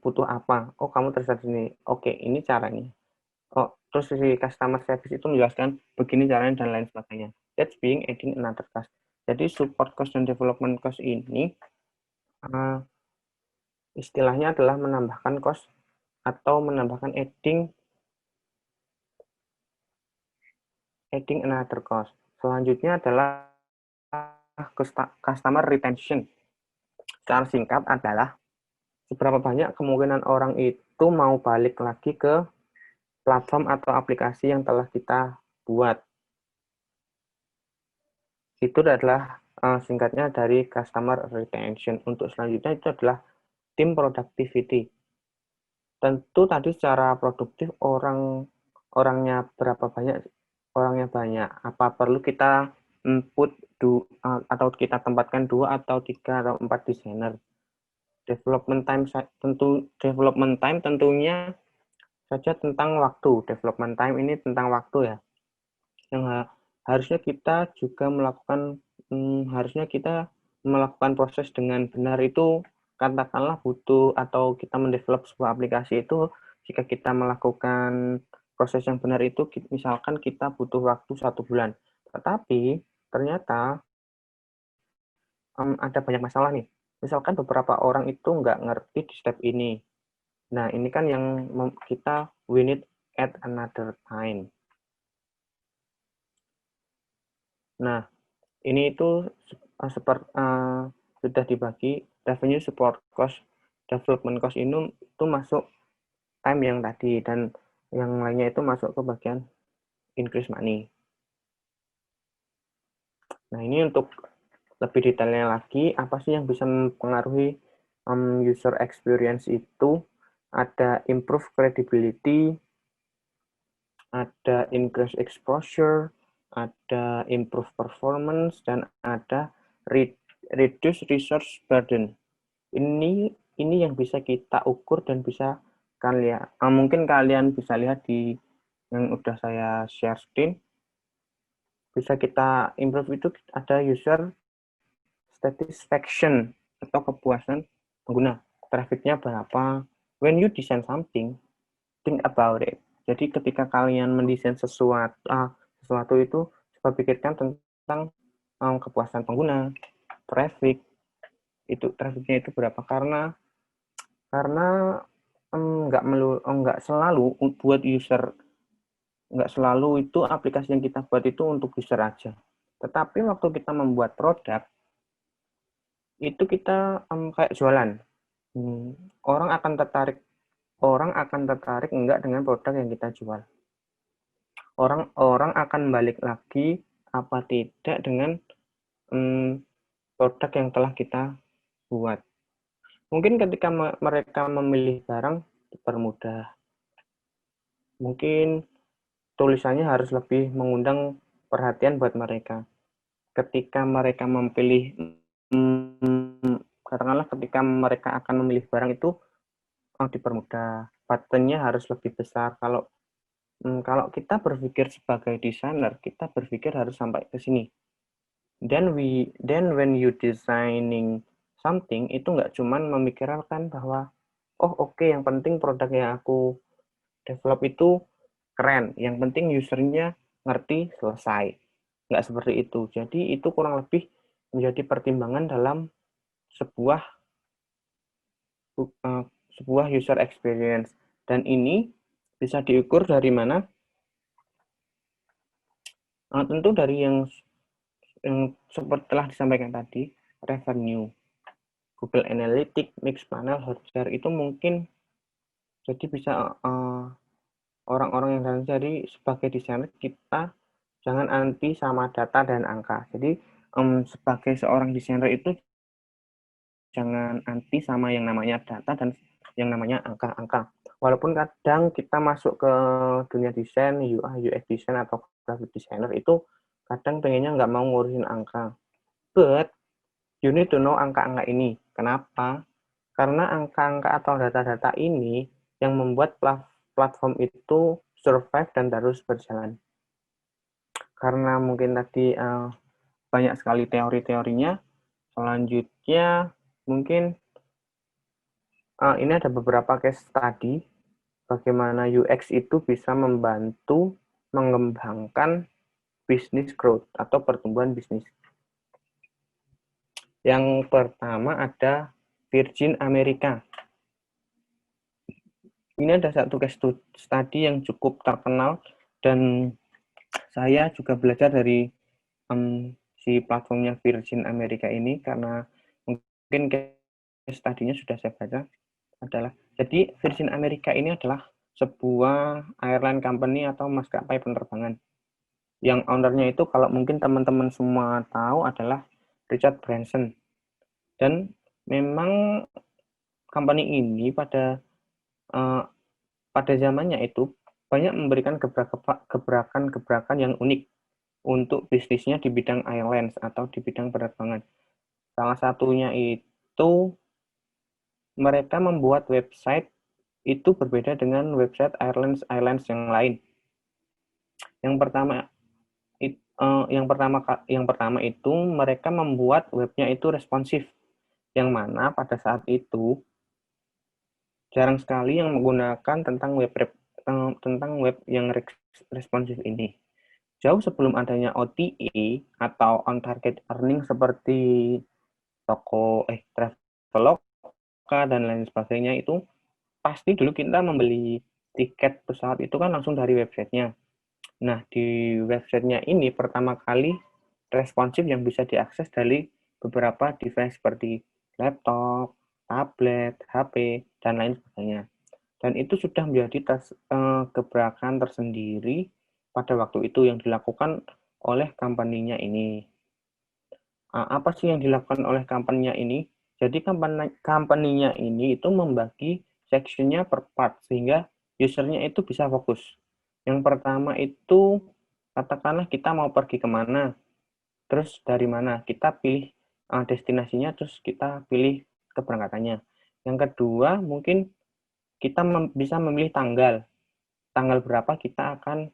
butuh apa? Oh kamu tersesat di sini. Oke, ini caranya. Terus si customer service itu menjelaskan begini caranya dan lain sebagainya. That's being adding another cost. Jadi support cost dan development cost ini istilahnya adalah menambahkan cost atau menambahkan adding another cost. Selanjutnya adalah customer retention. Secara singkat adalah seberapa banyak kemungkinan orang itu mau balik lagi ke platform atau aplikasi yang telah kita buat. Itu adalah singkatnya dari customer retention. Untuk selanjutnya itu adalah team productivity. Tentu tadi secara produktif orangnya berapa banyak, orangnya banyak. Apa perlu kita input atau kita tempatkan 2 atau 3 atau 4 desainer. Development time tentunya saja tentang waktu. Development time ini tentang waktu ya. Yang harusnya kita juga melakukan proses dengan benar itu, katakanlah butuh atau kita mendevelop sebuah aplikasi itu, jika kita melakukan proses yang benar itu, misalkan kita butuh waktu 1 bulan. Tetapi ternyata ada banyak masalah nih. Misalkan beberapa orang itu nggak ngerti di step ini. Nah, ini kan yang kita we need at another time. Nah, ini itu sudah dibagi revenue support cost, development cost ini itu masuk time yang tadi, dan yang lainnya itu masuk ke bagian increase money. Nah, ini untuk lebih detailnya lagi, apa sih yang bisa mempengaruhi user experience itu? Ada improve credibility, ada increase exposure, ada improve performance, dan ada reduce resource burden. Ini yang bisa kita ukur dan bisa kalian mungkin kalian bisa lihat di yang udah saya share screen. Bisa kita improve itu ada user satisfaction atau kepuasan pengguna. Trafficnya berapa? When you design something, think about it. Jadi ketika kalian mendesain sesuatu itu, coba pikirkan tentang kepuasan pengguna, traffic, itu trafficnya itu berapa, karena nggak selalu buat user, nggak selalu itu aplikasi yang kita buat itu untuk user aja. Tetapi waktu kita membuat produk itu kita kayak jualan, orang akan tertarik enggak dengan produk yang kita jual. Orang akan balik lagi apa tidak dengan produk yang telah kita buat. Mungkin ketika mereka memilih barang, dipermudah. Mungkin tulisannya harus lebih mengundang perhatian buat mereka. Ketika mereka memilih, katakanlah ketika mereka akan memilih barang itu, dipermudah. Buttonnya harus lebih besar. Kalau kita berpikir sebagai desainer, kita berpikir harus sampai ke sini. Then when you designing something, itu nggak cuman memikirkan bahwa oke, yang penting produk yang aku develop itu keren, yang penting usernya ngerti, selesai. Nggak seperti itu. Jadi itu kurang lebih menjadi pertimbangan dalam sebuah user experience. Dan ini bisa diukur dari mana? Tentu dari yang seperti telah disampaikan tadi, revenue, Google Analytics, Mix Panel, Hotjar, itu mungkin jadi bisa orang-orang yang dalam. Jadi sebagai desainer kita jangan anti sama data dan angka. Jadi sebagai seorang desainer itu jangan anti sama yang namanya data dan yang namanya angka-angka. Walaupun kadang kita masuk ke dunia desain, UI, UX design atau graphic designer itu kadang pengennya nggak mau ngurusin angka. But you need to know angka-angka ini. Kenapa? Karena angka-angka atau data-data ini yang membuat platform itu survive dan terus berjalan. Karena mungkin tadi banyak sekali teori-teorinya, selanjutnya mungkin ini ada beberapa case study bagaimana UX itu bisa membantu mengembangkan bisnis growth atau pertumbuhan bisnis. Yang pertama ada Virgin America. Ini ada satu case study yang cukup terkenal dan saya juga belajar dari si platformnya Virgin America ini karena mungkin case study-nya sudah saya baca adalah jadi Virgin America ini adalah sebuah airline company atau maskapai penerbangan yang ownernya itu kalau mungkin teman-teman semua tahu adalah Richard Branson. Dan memang company ini pada zamannya itu banyak memberikan gebrakan-gebrakan yang unik untuk bisnisnya di bidang airlines atau di bidang penerbangan. Salah satunya itu mereka membuat website itu berbeda dengan website airlines yang lain. Yang pertama itu mereka membuat webnya itu responsif, yang mana pada saat itu jarang sekali yang menggunakan tentang web yang responsif ini. Jauh sebelum adanya OTA atau on target earning seperti Traveloka dan lain sebagainya itu pasti dulu kita membeli tiket pesawat itu kan langsung dari websitenya. Nah, di websitenya ini pertama kali responsif yang bisa diakses dari beberapa device seperti laptop, tablet, HP, dan lain sebagainya. Dan itu sudah menjadi gebrakan tersendiri pada waktu itu yang dilakukan oleh company-nya ini. Apa sih yang dilakukan oleh company-nya ini? Jadi company-nya ini itu membagi section-nya per part sehingga user-nya itu bisa fokus. Yang pertama itu katakanlah kita mau pergi kemana, terus dari mana, kita pilih destinasinya, terus kita pilih keberangkatannya. Yang kedua, mungkin kita bisa memilih tanggal berapa kita akan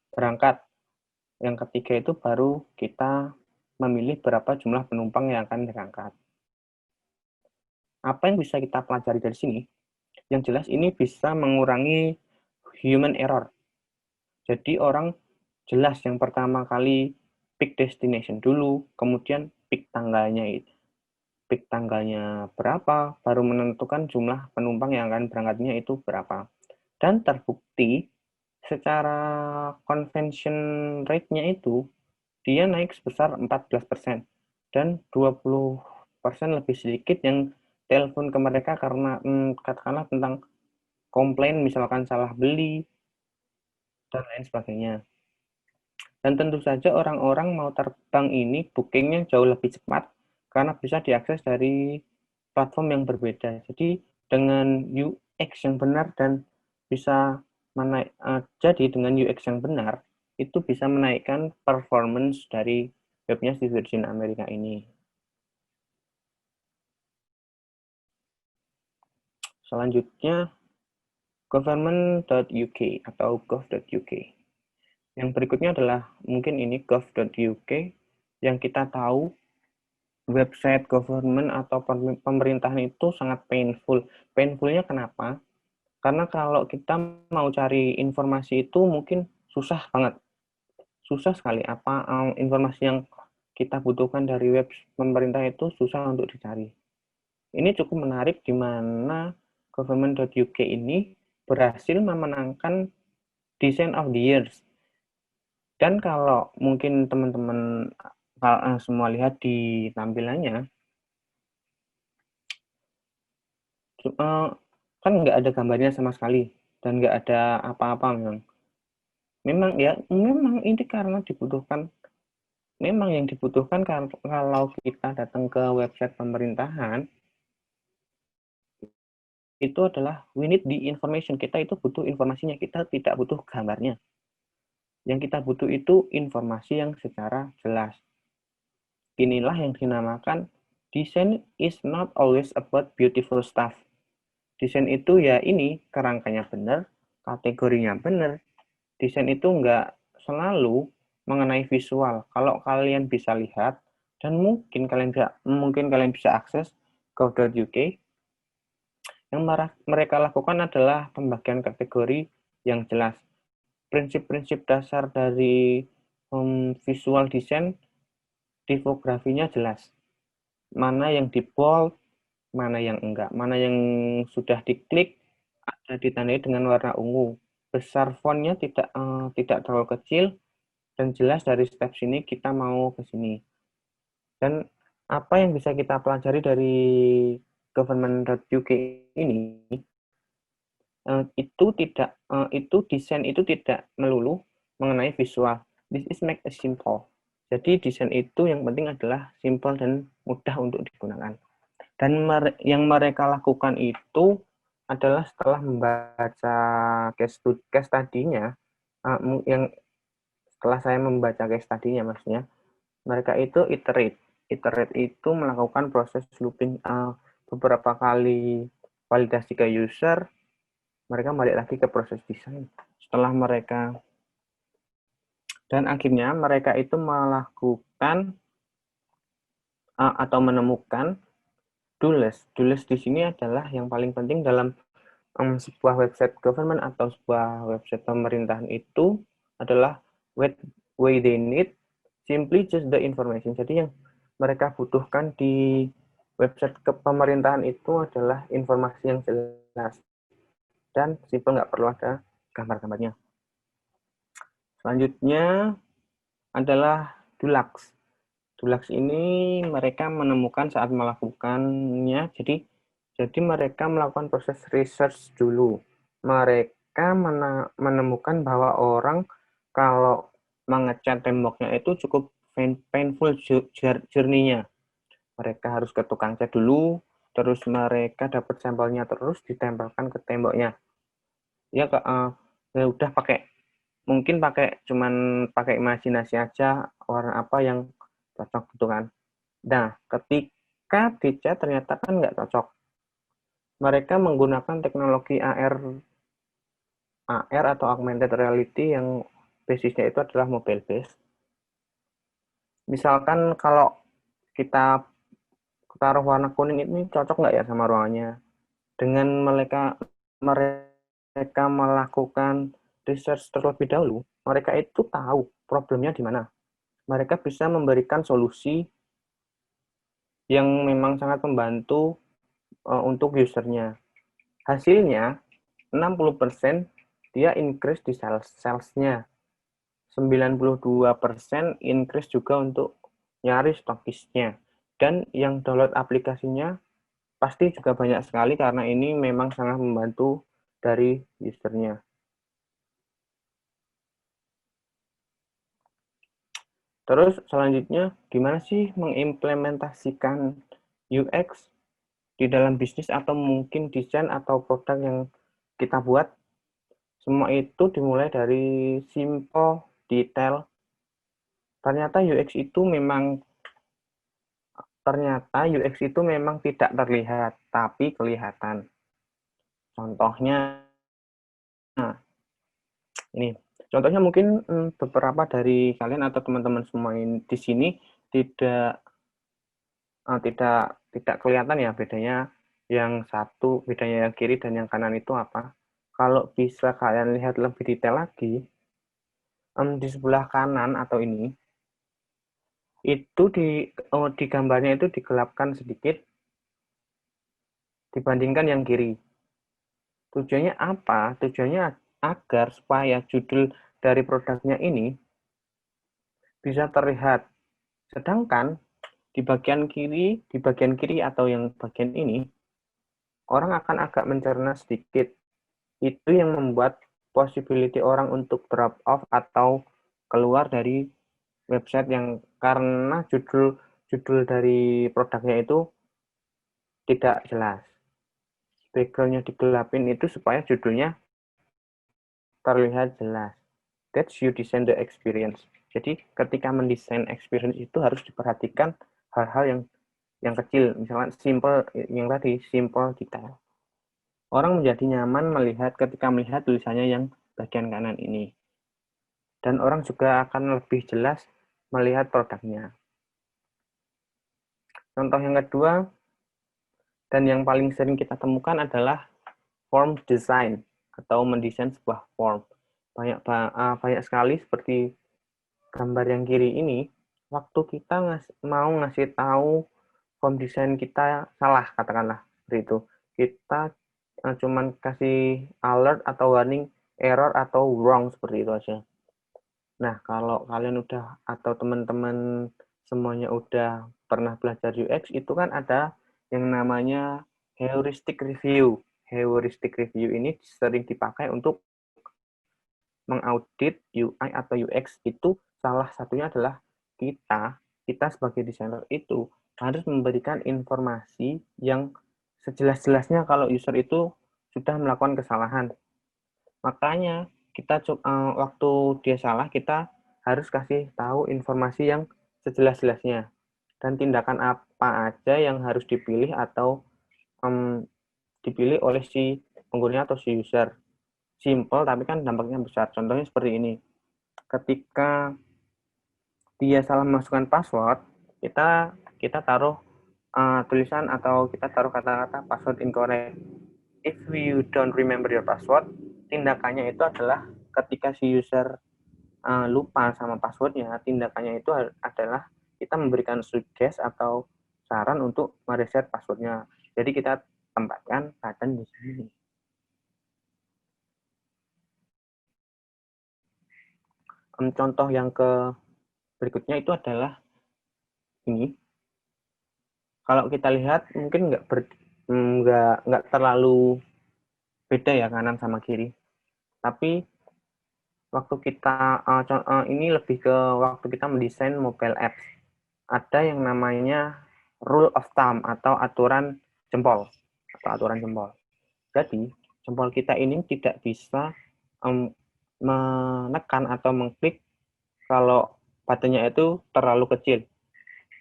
berangkat. Yang ketiga itu baru kita memilih berapa jumlah penumpang yang akan berangkat. Apa yang bisa kita pelajari dari sini? Yang jelas ini bisa mengurangi human error. Jadi orang jelas yang pertama kali pick destination dulu, kemudian pick tanggalnya berapa, baru menentukan jumlah penumpang yang akan berangkatnya itu berapa. Dan terbukti secara convention rate-nya itu dia naik sebesar 14% dan 20% lebih sedikit yang telepon ke mereka karena katakanlah tentang komplain misalkan salah beli dan lain sebagainya. Dan tentu saja orang-orang mau terbang ini bookingnya jauh lebih cepat karena bisa diakses dari platform yang berbeda. Jadi dengan UX yang benar dan bisa jadi dengan UX yang benar itu bisa menaikkan performance dari webnya si Virgin America ini. Selanjutnya government.uk atau gov.uk. Yang berikutnya adalah mungkin ini gov.uk yang kita tahu website government atau pemerintahan itu sangat painful. Painfulnya kenapa? Karena kalau kita mau cari informasi itu mungkin susah banget. Susah sekali. Informasi yang kita butuhkan dari web pemerintah itu susah untuk dicari. Ini cukup menarik di mana government.uk ini berhasil memenangkan Design of the Years. Dan kalau mungkin teman-teman semua lihat di tampilannya, kan nggak ada gambarnya sama sekali dan nggak ada apa-apa memang ini karena dibutuhkan, memang yang dibutuhkan kalau kita datang ke website pemerintahan itu adalah we need the information. Kita itu butuh informasinya, kita tidak butuh gambarnya. Yang kita butuh itu informasi yang secara jelas. Inilah yang dinamakan design is not always about beautiful stuff. Desain itu ya ini kerangkanya benar, kategorinya benar. Desain itu nggak selalu mengenai visual. Kalau kalian bisa lihat dan mungkin kalian bisa akses gov.uk, Yang mereka lakukan adalah pembagian kategori yang jelas. Prinsip-prinsip dasar dari visual design, tipografinya jelas. Mana yang di bold, mana yang enggak. Mana yang sudah diklik, ada ditandai dengan warna ungu. Besar fontnya tidak terlalu kecil, dan jelas dari step sini kita mau ke sini. Dan apa yang bisa kita pelajari dari government.uk ini, itu desain itu tidak melulu mengenai visual. This is make a simple. Jadi desain itu yang penting adalah simple dan mudah untuk digunakan. Dan yang mereka lakukan itu adalah setelah membaca case study-nya, yang setelah saya membaca case study-nya maksudnya, mereka itu iterate. Iterate itu melakukan proses looping beberapa kali validasi ke user, mereka balik lagi ke proses desain. Setelah mereka, dan akhirnya mereka itu melakukan atau menemukan do-list. Do-list di sini adalah yang paling penting dalam sebuah website government atau sebuah website pemerintahan itu adalah what they need, simply just the information. Jadi yang mereka butuhkan di website pemerintahan itu adalah informasi yang jelas dan simple, nggak perlu ada gambar-gambarnya. Selanjutnya adalah Dulux. Dulux ini mereka menemukan saat melakukannya, jadi mereka melakukan proses research dulu. Mereka menemukan bahwa orang kalau mengecat temboknya itu cukup painful journey-nya. Mereka harus ke tukang cat dulu, terus mereka dapat sampelnya terus ditempelkan ke temboknya. Ya, udah mungkin cuman pakai imajinasi aja warna apa yang cocok gitu kan. Nah, ketika dicat ternyata kan nggak cocok. Mereka menggunakan teknologi AR atau augmented reality yang basisnya itu adalah mobile base. Misalkan kalau kita taruh warna kuning ini cocok nggak ya sama ruangannya? Dengan mereka melakukan research terlebih dahulu, mereka itu tahu problemnya di mana. Mereka bisa memberikan solusi yang memang sangat membantu untuk usernya. Hasilnya 60% dia increase di sales-nya. 92% increase juga untuk nyari stokisnya. Dan yang download aplikasinya pasti juga banyak sekali karena ini memang sangat membantu dari usernya. Terus selanjutnya, gimana sih mengimplementasikan UX di dalam bisnis atau mungkin desain atau produk yang kita buat? Semua itu dimulai dari simple, detail. Ternyata UX itu memang tidak terlihat, tapi kelihatan. Contohnya, ini. Contohnya mungkin beberapa dari kalian atau teman-teman semua di sini tidak kelihatan ya bedanya yang satu, bedanya yang kiri dan yang kanan itu apa. Kalau bisa kalian lihat lebih detail lagi, di sebelah kanan atau ini, itu di gambarnya itu digelapkan sedikit dibandingkan yang kiri. Tujuannya apa? Tujuannya agar supaya judul dari produknya ini bisa terlihat. Sedangkan di bagian kiri atau yang bagian ini, orang akan agak mencerna sedikit. Itu yang membuat possibility orang untuk drop off atau keluar dari website yang karena judul dari produknya itu tidak jelas. Background-nya digelapin itu supaya judulnya terlihat jelas. That's you design the experience. Jadi ketika mendesain experience itu harus diperhatikan hal-hal yang kecil, misalnya simple, yang tadi simple detail. Orang menjadi nyaman ketika melihat tulisannya yang bagian kanan ini. Dan orang juga akan lebih jelas melihat produknya. Contoh yang kedua, Dan yang paling sering kita temukan adalah form design atau mendesain sebuah form. Banyak sekali seperti gambar yang kiri ini, waktu kita mau ngasih tahu form design kita salah, katakanlah seperti itu. Kita cuman kasih alert atau warning error atau wrong seperti itu aja. Nah, kalau kalian udah atau teman-teman semuanya udah pernah belajar UX, itu kan ada yang namanya heuristic review. Heuristic review ini sering dipakai untuk mengaudit UI atau UX. Itu salah satunya adalah kita sebagai desainer itu harus memberikan informasi yang sejelas-jelasnya kalau user itu sudah melakukan kesalahan. Makanya kita waktu dia salah, kita harus kasih tahu informasi yang sejelas-jelasnya dan tindakan apa aja yang harus dipilih atau dipilih oleh si pengguna atau si user. Simple tapi kan dampaknya besar. Contohnya seperti ini. Ketika dia salah memasukkan password, kita taruh tulisan atau kita taruh kata-kata password incorrect. If you don't remember your password, tindakannya itu adalah ketika si user lupa sama passwordnya, tindakannya itu adalah kita memberikan suggest atau saran untuk mereset passwordnya. Jadi kita tempatkan button di sini. Contoh yang berikutnya itu adalah ini. Kalau kita lihat mungkin nggak terlalu beda ya kanan sama kiri. Tapi waktu kita ini lebih ke waktu kita mendesain mobile apps. Ada yang namanya rule of thumb atau aturan jempol Jadi jempol kita ini tidak bisa menekan atau mengklik kalau buttonnya itu terlalu kecil.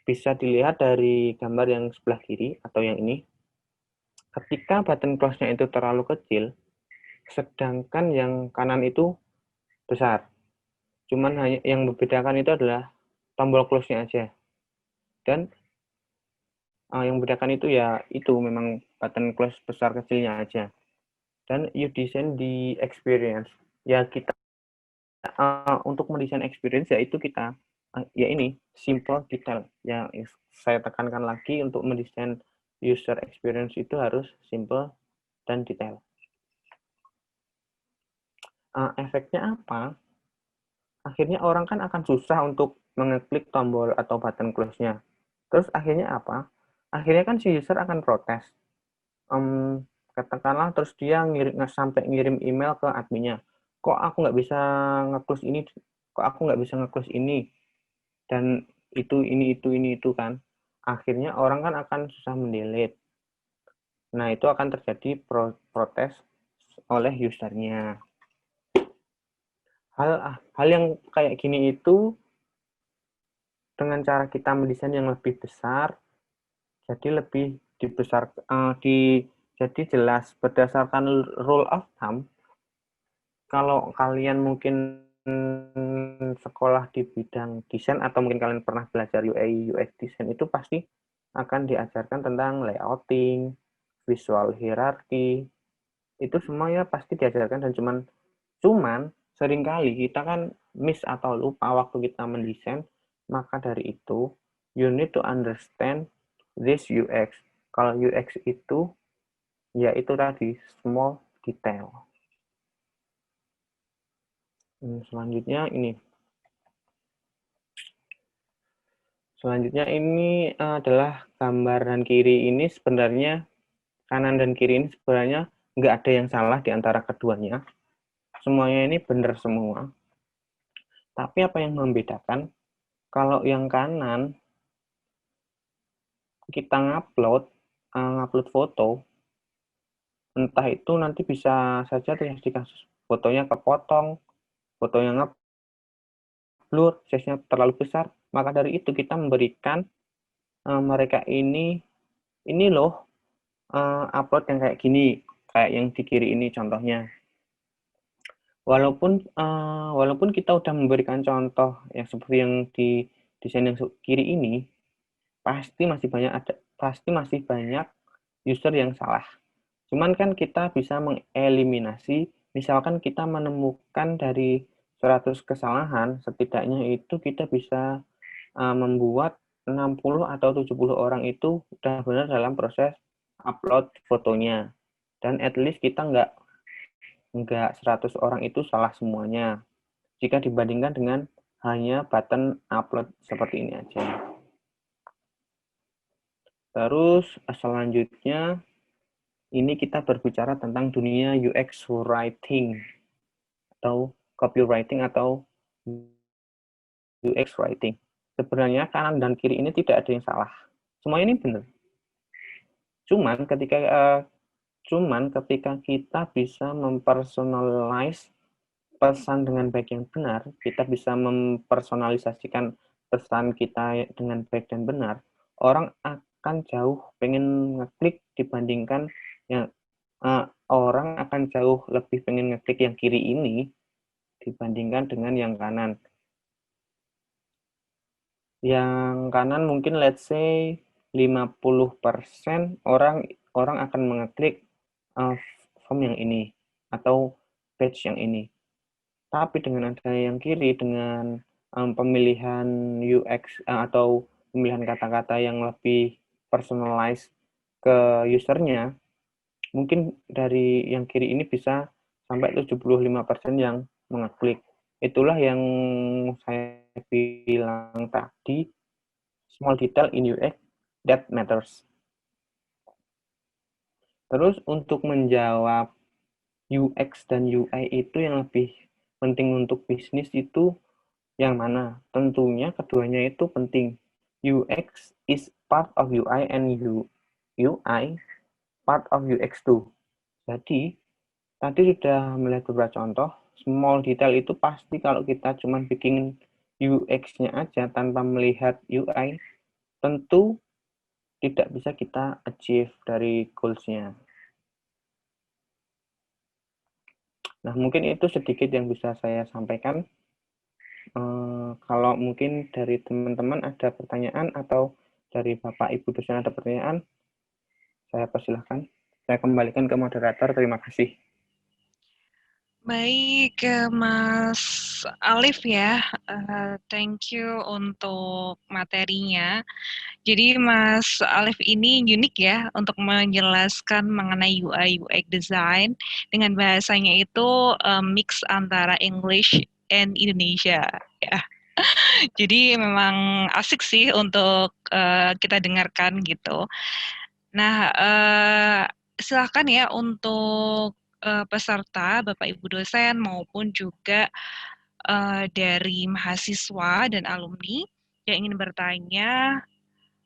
Bisa dilihat dari gambar yang sebelah kiri atau yang ini. Ketika button close-nya itu terlalu kecil, sedangkan yang kanan itu besar. Cuman hanya yang membedakan itu adalah tombol close-nya aja. Dan yang membedakan itu ya itu memang button close besar kecilnya aja. Dan you design di experience. Ya kita untuk mendesain experience ya itu kita ya ini simple detail. Ya saya tekankan lagi untuk mendesain user experience itu harus simple dan detail. Efeknya apa? Akhirnya orang kan akan susah untuk mengeklik tombol atau button close-nya. Terus akhirnya apa? Akhirnya kan si user akan protes. Katakanlah terus dia sampai ngirim email ke adminnya. Kok aku nggak bisa nge-close ini? Kok aku nggak bisa nge-close ini? Dan itu kan. Akhirnya orang kan akan susah mendelete. Nah, itu akan terjadi protes oleh usernya. Hal yang kayak gini itu dengan cara kita mendesain yang lebih besar, jadi lebih dibesar, jadi jelas berdasarkan rule of thumb. Kalau kalian mungkin sekolah di bidang desain atau mungkin kalian pernah belajar UI UX design itu pasti akan diajarkan tentang layouting, visual hierarchy, itu semuanya pasti diajarkan dan cuman seringkali kita kan miss atau lupa waktu kita mendesain, maka dari itu you need to understand this UX. Kalau UX itu ya itu tadi small detail. Selanjutnya ini adalah gambar dan kiri ini sebenarnya kanan dan kiri ini sebenarnya nggak ada yang salah di antara keduanya. Semuanya ini benar semua. Tapi apa yang membedakan? Kalau yang kanan kita ngupload foto, entah itu nanti bisa saja terjadi kasus fotonya kepotong, fotonya ngeblur, size-nya terlalu besar. Maka dari itu kita memberikan mereka ini loh upload yang kayak gini, kayak yang di kiri ini contohnya. Walaupun kita udah memberikan contoh yang seperti yang di desain yang kiri ini, pasti masih banyak user yang salah. Cuman kan kita bisa mengeliminasi, misalkan kita menemukan dari 100 kesalahan, setidaknya itu kita bisa membuat 60 atau 70 orang itu sudah benar dalam proses upload fotonya. Dan at least kita nggak 100 orang itu salah semuanya. Jika dibandingkan dengan hanya button upload seperti ini aja. Terus selanjutnya ini kita berbicara tentang dunia UX writing atau copywriting atau UX writing. Sebenarnya kanan dan kiri ini tidak ada yang salah. Semua ini benar. Cuman ketika kita bisa mempersonalize pesan dengan baik yang benar, kita bisa mempersonalisasikan pesan kita dengan baik dan benar, orang akan jauh pengen ngeklik dibandingkan yang orang akan jauh lebih pengen ngeklik yang kiri ini dibandingkan dengan yang kanan. Yang kanan mungkin let's say 50% orang akan mengeklik form yang ini atau page yang ini. Tapi dengan ada yang kiri, dengan pemilihan UX atau pemilihan kata-kata yang lebih personalized ke usernya, mungkin dari yang kiri ini bisa sampai 75% yang mengeklik. Itulah yang saya bilang tadi, small detail in UX that matters. Terus untuk menjawab UX dan UI itu yang lebih penting untuk bisnis itu yang mana? Tentunya keduanya itu penting. UX is part of UI and UI part of UX too. Jadi, tadi sudah melihat beberapa contoh, small detail itu pasti kalau kita cuma bikin UX-nya aja tanpa melihat UI, tentu tidak bisa kita achieve dari goals-nya. Nah, mungkin itu sedikit yang bisa saya sampaikan. Kalau mungkin dari teman-teman ada pertanyaan atau dari Bapak Ibu dosen ada pertanyaan, saya persilahkan. Saya kembalikan ke moderator. Terima kasih. Baik, Mas Alif ya. Thank you untuk materinya. Jadi Mas Alif ini unik ya untuk menjelaskan mengenai UI UX design dengan bahasanya itu mix antara English and Indonesia ya. Jadi memang asik sih untuk kita dengarkan gitu. Nah, silakan ya untuk peserta, Bapak Ibu dosen maupun juga dari mahasiswa dan alumni yang ingin bertanya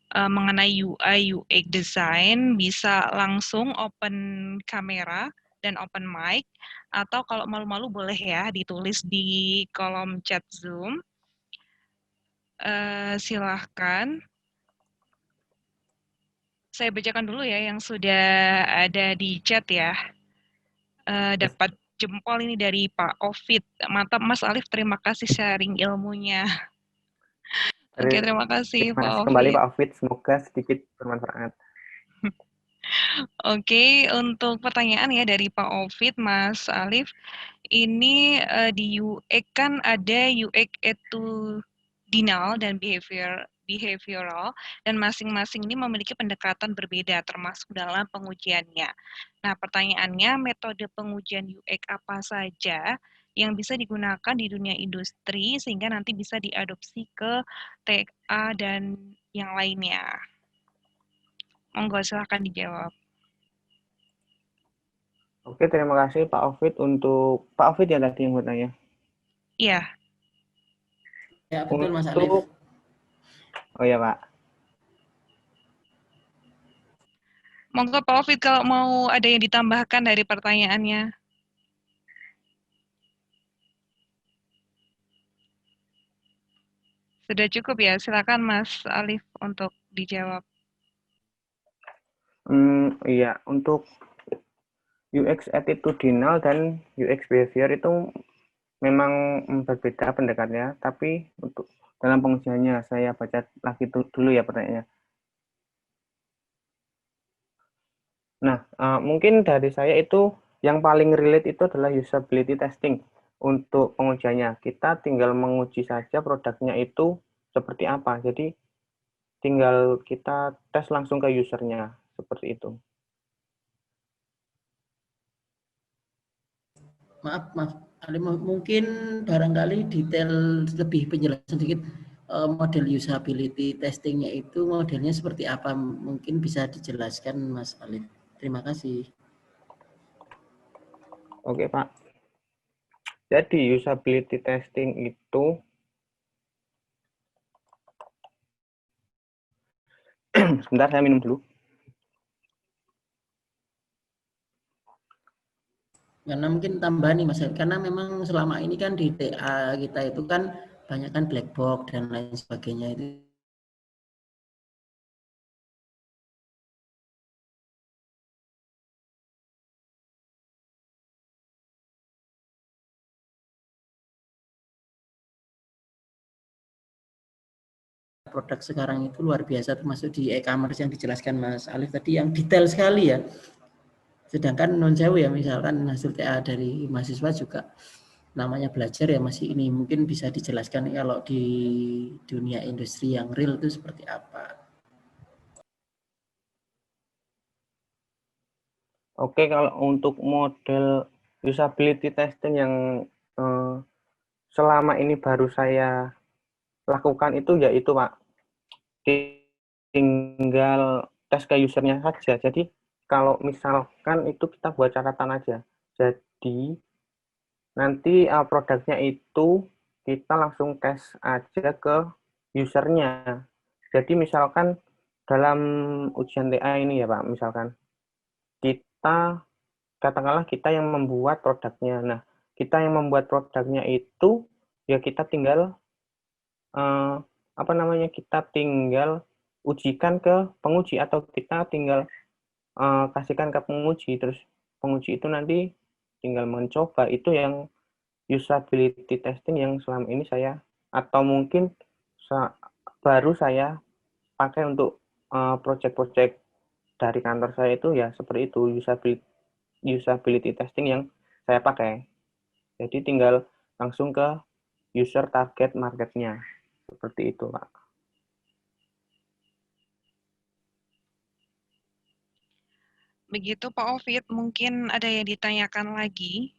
mengenai UI UX design bisa langsung open kamera dan open mic atau kalau malu-malu boleh ya ditulis di kolom chat Zoom. Silahkan. Saya bacakan dulu ya yang sudah ada di chat ya. Dapat jempol ini dari Pak Ovid. Mantap Mas Alif, terima kasih sharing ilmunya. Oke, terima kasih Terima Pak kasih kembali Ovid. Pak Ovid, semoga sedikit bermanfaat. Oke, untuk pertanyaan ya dari Pak Ovid, Mas Alif, ini di UX kan ada UX attitudinal dan behavioral dan masing-masing ini memiliki pendekatan berbeda termasuk dalam pengujiannya. Nah, pertanyaannya metode pengujian UX apa saja yang bisa digunakan di dunia industri sehingga nanti bisa diadopsi ke TA dan yang lainnya. Monggo silahkan dijawab. Oke, terima kasih Pak Ovid untuk Pak Ovid ya tadi yang bertanya. Iya. Ya, betul Mas Alif. Oh ya Pak. Monggo Pak Ovid kalau mau ada yang ditambahkan dari pertanyaannya. Sudah cukup ya, silakan Mas Alif untuk dijawab. Iya, untuk UX attitudinal dan UX behavior itu memang berbeda pendekatannya, tapi untuk dalam pengujiannya saya baca lagi dulu ya pertanyaannya. Nah, mungkin dari saya itu yang paling relate itu adalah usability testing. Untuk pengujiannya, kita tinggal menguji saja produknya itu seperti apa. Jadi tinggal kita tes langsung ke usernya, seperti itu. Maaf, Ali, mungkin barangkali detail lebih penjelasan sedikit model usability testingnya itu modelnya seperti apa? Mungkin bisa dijelaskan Mas Alif. Terima kasih. Oke, Pak. Jadi usability testing itu sebentar saya minum dulu. Karena mungkin tambahan nih Mas, karena memang selama ini kan di TA kita itu kan banyak kan black box dan lain sebagainya itu. Produk sekarang itu luar biasa termasuk di e-commerce yang dijelaskan Mas Alif tadi yang detail sekali ya. Sedangkan non sewu ya misalkan hasil TA dari mahasiswa juga namanya belajar ya masih ini mungkin bisa dijelaskan kalau di dunia industri yang real itu seperti apa. Oke, kalau untuk model usability testing yang selama ini baru saya lakukan itu yaitu Pak, tinggal tes ke usernya saja. Jadi kalau misalkan itu kita buat catatan aja. Jadi nanti produknya itu kita langsung tes aja ke usernya. Jadi misalkan dalam ujian TA ini ya Pak, misalkan kita katakanlah kita yang membuat produknya. Nah, kita yang membuat produknya itu ya kita tinggal kita tinggal ujikan ke penguji atau kita tinggal kasihkan ke penguji, terus penguji itu nanti tinggal mencoba. Itu yang usability testing yang selama ini saya atau mungkin baru saya pakai untuk project-project dari kantor saya itu ya seperti itu usability testing yang saya pakai. Jadi tinggal langsung ke user target marketnya seperti itu Pak. Begitu Pak Ovid, mungkin ada yang ditanyakan lagi.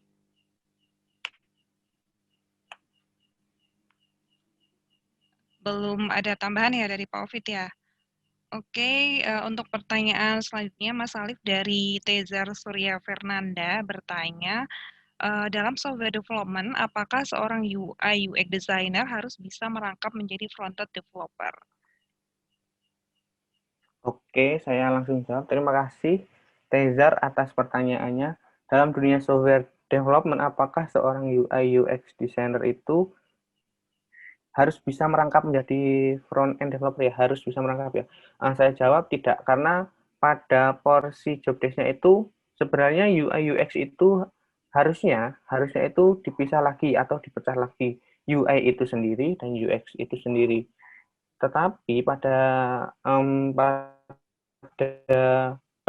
Belum ada tambahan ya dari Pak Ovid ya? Oke, untuk pertanyaan selanjutnya Mas Alif dari Tezar Surya Fernanda bertanya, dalam software development, apakah seorang UI UX designer harus bisa merangkap menjadi front-end developer? Oke, saya langsung jawab. Terima kasih Tezar atas pertanyaannya. Dalam dunia software development, apakah seorang UI UX designer itu harus bisa merangkap menjadi front-end developer ya? Harus bisa merangkap ya? Saya jawab tidak, karena pada porsi job desk-nya itu sebenarnya UI UX itu harusnya itu dipisah lagi atau dipecah lagi. UI itu sendiri dan UX itu sendiri. Tetapi pada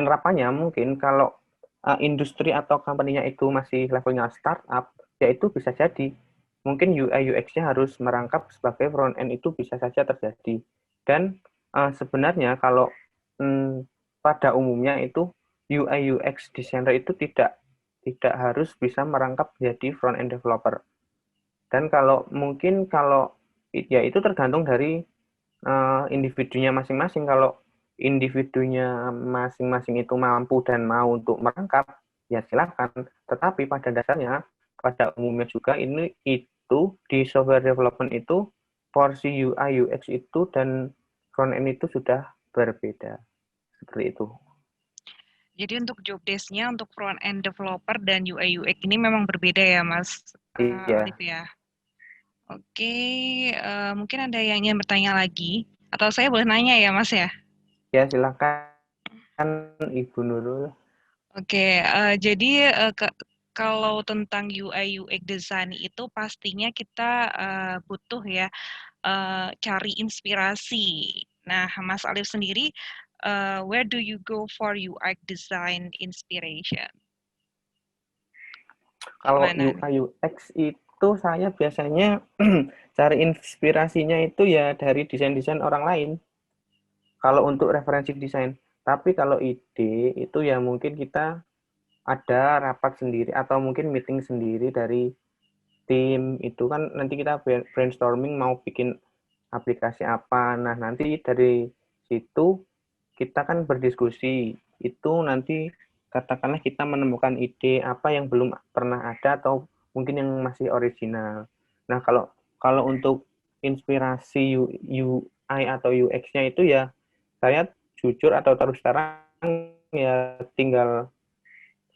penerapannya mungkin kalau industri atau company-nya itu masih levelnya startup, ya itu bisa jadi. Mungkin UI UX-nya harus merangkap sebagai front end itu bisa saja terjadi. Dan sebenarnya kalau pada umumnya itu UI UX designer itu tidak harus bisa merangkap menjadi front end developer. Dan kalau ya itu tergantung dari individunya masing-masing. Kalau individunya masing-masing itu mampu dan mau untuk merangkap, ya silakan. Tetapi pada dasarnya, pada umumnya juga itu di software development itu porsi UI UX itu dan front end itu sudah berbeda. Seperti itu. Jadi untuk job desk-nya untuk front-end developer dan UI UX ini memang berbeda ya Mas Iya. Alif ya? Oke, mungkin ada yang ingin bertanya lagi? Atau saya boleh nanya ya Mas ya? Ya silakan Ibu Nurul. Oke, jadi kalau tentang UI UX design itu pastinya kita butuh ya cari inspirasi. Nah, Mas Alif sendiri where do you go for UX design inspiration? Kalau Gimana? UI UX itu saya biasanya cari inspirasinya itu ya dari desain-desain orang lain. Kalau untuk referensi desain. Tapi kalau ide itu ya mungkin kita ada rapat sendiri atau mungkin meeting sendiri dari tim itu kan nanti kita brainstorming mau bikin aplikasi apa. Nah, nanti dari situ kita kan berdiskusi. Itu nanti katakanlah kita menemukan ide apa yang belum pernah ada atau mungkin yang masih original. Nah, kalau untuk inspirasi UI atau UX-nya itu ya saya jujur atau terus terang ya tinggal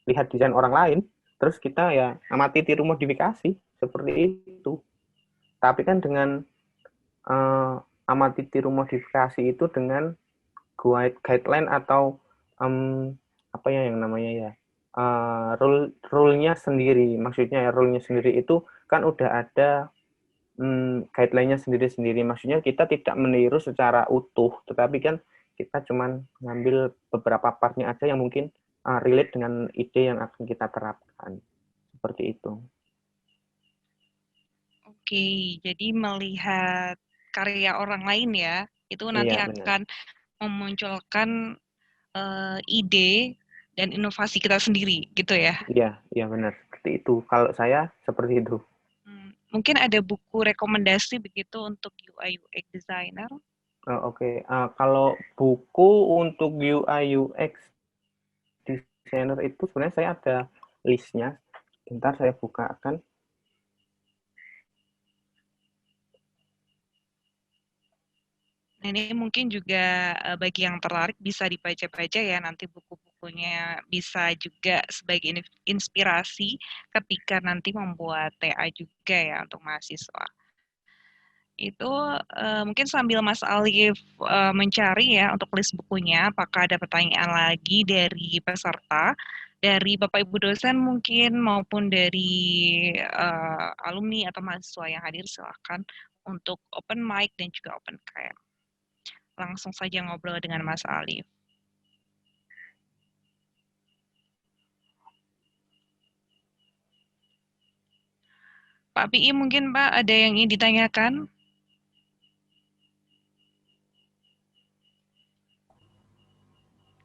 lihat desain orang lain, terus kita ya amati tiru modifikasi seperti itu. Tapi kan dengan amati tiru modifikasi itu dengan guideline atau apa ya yang namanya ya rule-nya sendiri. Maksudnya ya rule-nya sendiri itu kan udah ada guideline-nya sendiri-sendiri. Maksudnya kita tidak meniru secara utuh, tetapi kan kita cuman ngambil beberapa partnya aja yang mungkin relate dengan ide yang akan kita terapkan. Seperti itu. Oke, jadi melihat karya orang lain ya, itu nanti Iya, benar. akan memunculkan ide dan inovasi kita sendiri, gitu ya? Iya benar. Seperti itu. Kalau saya seperti itu. Mungkin ada buku rekomendasi begitu untuk UI UX designer? Oke. Kalau buku untuk UI UX designer itu sebenarnya saya ada listnya. Bentar saya bukakan. Nah, ini mungkin juga bagi yang tertarik bisa dibaca-baca ya, nanti buku-bukunya bisa juga sebagai inspirasi ketika nanti membuat TA juga ya untuk mahasiswa. Itu mungkin sambil Mas Alif mencari ya untuk list bukunya, apakah ada pertanyaan lagi dari peserta, dari Bapak Ibu dosen mungkin maupun dari alumni atau mahasiswa yang hadir, silakan untuk open mic dan juga open cam. Langsung saja ngobrol dengan Mas Alif. Pak PI mungkin Pak ada yang ingin ditanyakan?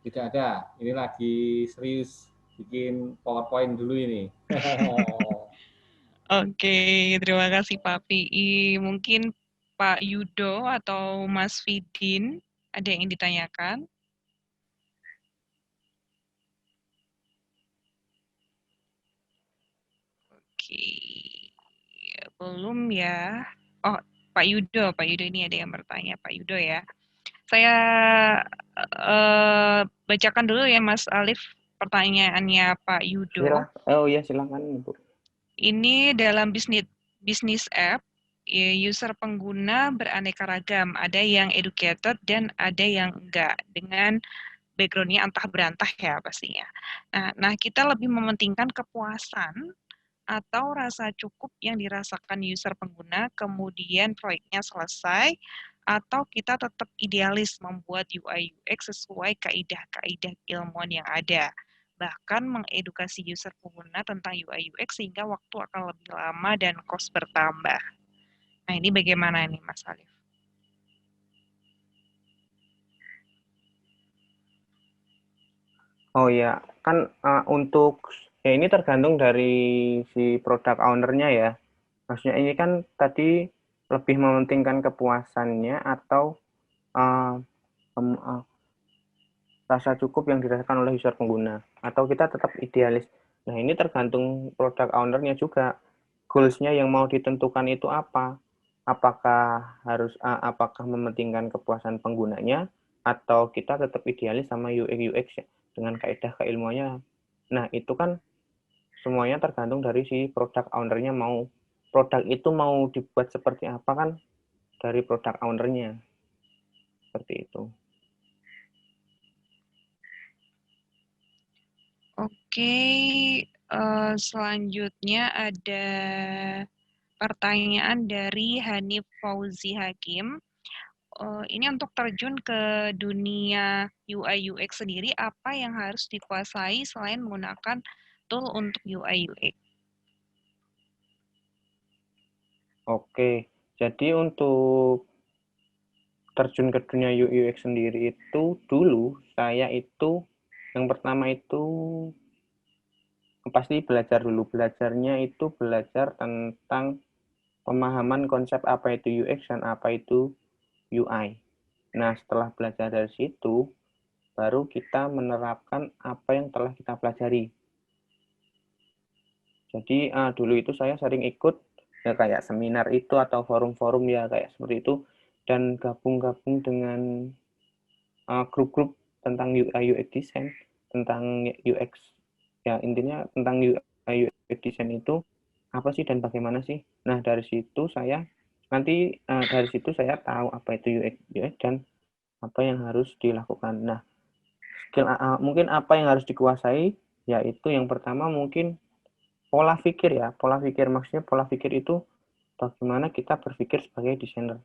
Tidak ada. Ini lagi serius bikin PowerPoint dulu ini. Oke, terima kasih Pak PI. Mungkin Pak Yudo atau Mas Fidin ada yang ingin ditanyakan? Oke, belum ya. Oh, Pak Yudo ini ada yang bertanya, Pak Yudo ya. Saya bacakan dulu ya Mas Alif pertanyaannya Pak Yudo. Silakan Bu. Ini dalam bisnis app, user pengguna beraneka ragam. Ada yang educated dan ada yang enggak. Dengan background-nya antah berantah ya pastinya. Nah, kita lebih mementingkan kepuasan atau rasa cukup yang dirasakan user pengguna, kemudian proyeknya selesai, atau kita tetap idealis membuat UI UX sesuai kaidah-kaidah ilmuwan yang ada. Bahkan mengedukasi user pengguna tentang UI UX sehingga waktu akan lebih lama dan cost bertambah. Nah, ini bagaimana nih Mas Alif? Oh ya, kan untuk ya ini tergantung dari si product owner-nya ya. Maksudnya ini kan tadi lebih mementingkan kepuasannya atau rasa cukup yang dirasakan oleh user pengguna, atau kita tetap idealis. Nah, ini tergantung product owner-nya juga. Goals-nya yang mau ditentukan itu apa? Apakah mementingkan kepuasan penggunanya atau kita tetap idealis sama UX UX ya, dengan kaidah keilmuannya. Nah, itu kan semuanya tergantung dari si product owner-nya mau produk itu mau dibuat seperti apa kan dari product owner-nya. Seperti itu. Oke, selanjutnya ada pertanyaan dari Hanif Fauzi Hakim. ini untuk terjun ke dunia UI UX sendiri, apa yang harus dikuasai selain menggunakan tool untuk UI UX? Oke, jadi untuk terjun ke dunia UI UX sendiri itu dulu saya itu yang pertama itu pasti belajar dulu. Belajarnya itu belajar tentang pemahaman konsep apa itu UX dan apa itu UI. Nah, setelah belajar dari situ, baru kita menerapkan apa yang telah kita pelajari. Jadi dulu itu saya sering ikut ya kayak seminar itu atau forum-forum ya kayak seperti itu dan gabung-gabung dengan grup-grup tentang UI UX design, tentang UX ya intinya tentang UI UX design itu apa sih dan bagaimana sih. Nah, dari situ saya tahu apa itu UX dan apa yang harus dilakukan. Nah, skill mungkin apa yang harus dikuasai yaitu yang pertama mungkin pola pikir ya. Pola pikir maksudnya pola pikir itu bagaimana kita berpikir sebagai desainer.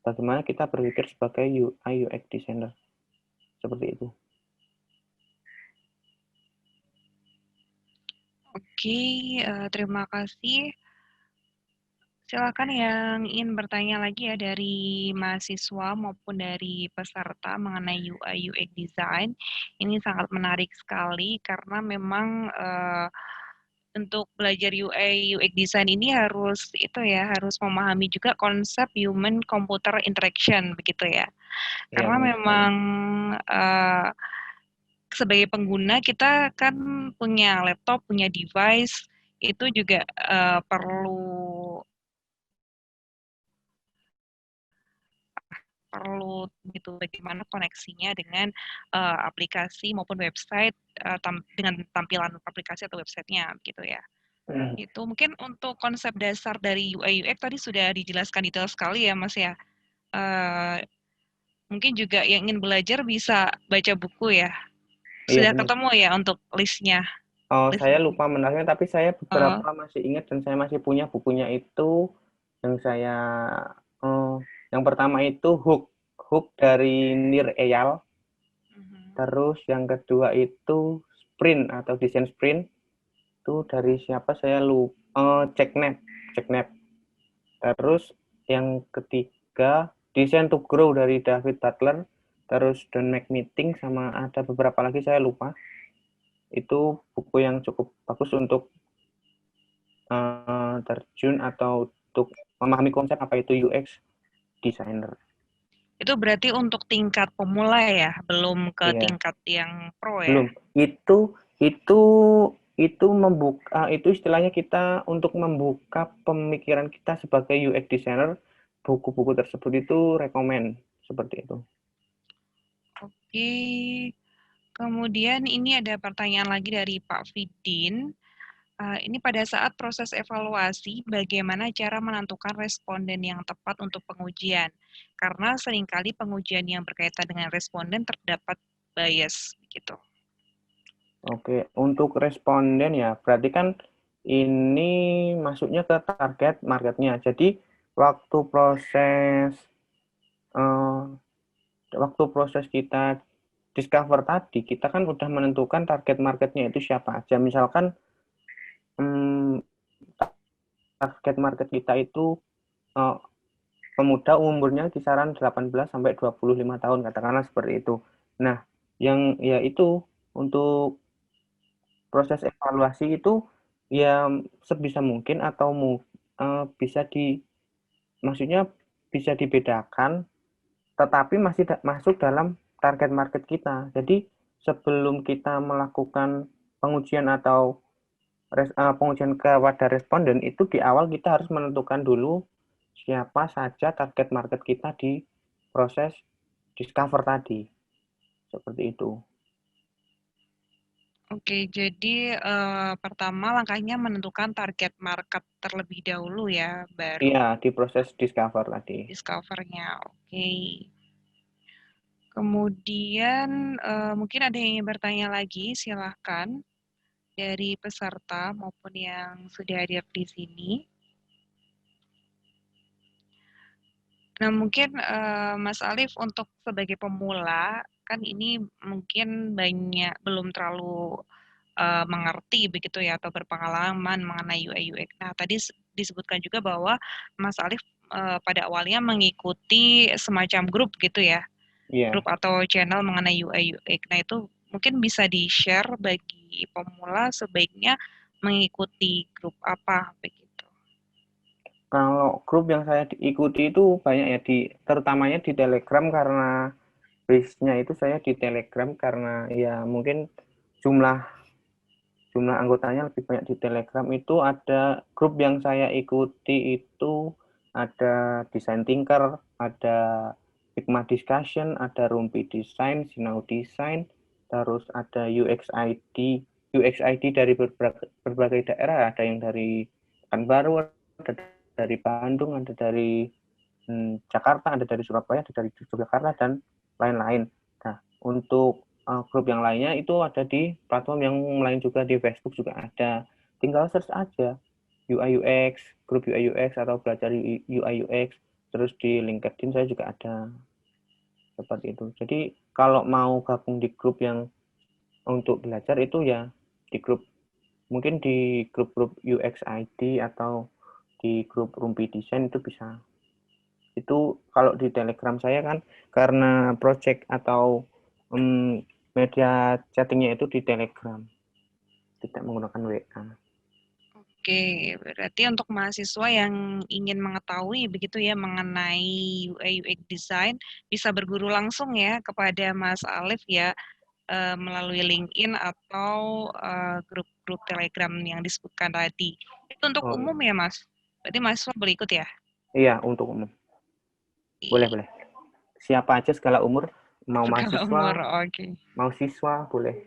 Bagaimana kita berpikir sebagai UI UX designer. Seperti itu. Oke, terima kasih. Silakan yang ingin bertanya lagi ya dari mahasiswa maupun dari peserta mengenai UI UX design. Ini sangat menarik sekali karena memang untuk belajar UI UX design ini harus harus memahami juga konsep human computer interaction begitu ya. Karena memang sebagai pengguna kita kan punya laptop, punya device itu juga perlu gitu bagaimana koneksinya dengan aplikasi maupun website dengan tampilan aplikasi atau websitenya gitu ya. Itu mungkin untuk konsep dasar dari UI UX tadi sudah dijelaskan detail sekali ya Mas ya. Mungkin juga yang ingin belajar bisa baca buku ya. Sudah ketemu ya untuk listnya? Oh, saya lupa menaruhnya, tapi saya beberapa masih ingat dan saya masih punya bukunya itu yang saya yang pertama itu Hook dari Nir Eyal. Terus yang kedua itu Sprint atau Desain Sprint itu dari siapa saya lupa, Ceknep. Terus yang ketiga Design to Grow dari David Butler. Terus Don't Make Meeting sama ada beberapa lagi saya lupa. Itu buku yang cukup bagus untuk terjun atau untuk memahami konsep apa itu UX designer. Itu berarti untuk tingkat pemula ya, belum ke tingkat yang pro ya? Belum. Itu membuka itu istilahnya kita untuk membuka pemikiran kita sebagai UX designer. Buku-buku tersebut itu rekomen seperti itu. Oke. Kemudian ini ada pertanyaan lagi dari Pak Fidin. Ini pada saat proses evaluasi, bagaimana cara menentukan responden yang tepat untuk pengujian? Karena seringkali pengujian yang berkaitan dengan responden terdapat bias, gitu. Oke, untuk responden ya, berarti kan ini masuknya ke target marketnya. Jadi waktu proses kita discover tadi, kita kan udah menentukan target marketnya itu siapa aja. Misalkan target market kita itu pemuda umurnya kisaran 18 sampai 25 tahun, katakanlah seperti itu. Nah, yang ya itu untuk proses evaluasi itu ya sebisa mungkin atau maksudnya bisa dibedakan, tetapi masih masuk dalam target market kita. Jadi sebelum kita melakukan pengujian atau pengujian kepada responden itu di awal kita harus menentukan dulu siapa saja target market kita di proses discover tadi. Seperti itu. Oke, jadi pertama langkahnya menentukan target market terlebih dahulu ya, baru Iya, di proses discover tadi. discover-nya. Oke. Kemudian mungkin ada yang ingin bertanya lagi, silahkan dari peserta maupun yang sudah hadir di sini. Nah, mungkin Mas Alif untuk sebagai pemula kan ini mungkin belum terlalu mengerti begitu ya atau berpengalaman mengenai UI UX. Nah, tadi disebutkan juga bahwa Mas Alif pada awalnya mengikuti semacam grup gitu ya, Iya. grup atau channel mengenai UI UX. Nah, itu mungkin bisa di-share bagi pemula sebaiknya mengikuti grup apa begitu. Kalau grup yang saya diikuti itu banyak ya, terutamanya di Telegram, karena base-nya itu saya di Telegram karena ya mungkin jumlah anggotanya lebih banyak di Telegram. Itu ada grup yang saya ikuti itu ada Design Thinker, ada Figma Discussion, ada Rumpi Design, Sinau Design, terus ada UXID dari berbagai daerah, ada yang dari Pekanbaru, ada dari Bandung, ada dari Jakarta, ada dari Surabaya, ada dari Yogyakarta, dan lain-lain. Nah, untuk grup yang lainnya itu ada di platform yang lain juga, di Facebook juga ada. Tinggal search aja UI UX, grup UI UX atau belajar UI UX, terus di LinkedIn saya juga ada. Seperti itu. Jadi kalau mau gabung di grup yang untuk belajar itu ya mungkin di grup-grup UX ID atau di grup Rumpi Design itu bisa. Itu kalau di Telegram saya kan karena project atau media chattingnya itu di Telegram, tidak menggunakan WA. Oke, berarti untuk mahasiswa yang ingin mengetahui begitu ya mengenai UI UX design bisa berguru langsung ya kepada Mas Alif ya melalui LinkedIn atau grup-grup Telegram yang disebutkan tadi. Itu untuk umum ya, Mas? Berarti mahasiswa boleh ikut ya? Iya, untuk umum. Boleh. Siapa aja segala umur, mau Segala umur, mahasiswa, oke. mau siswa, boleh.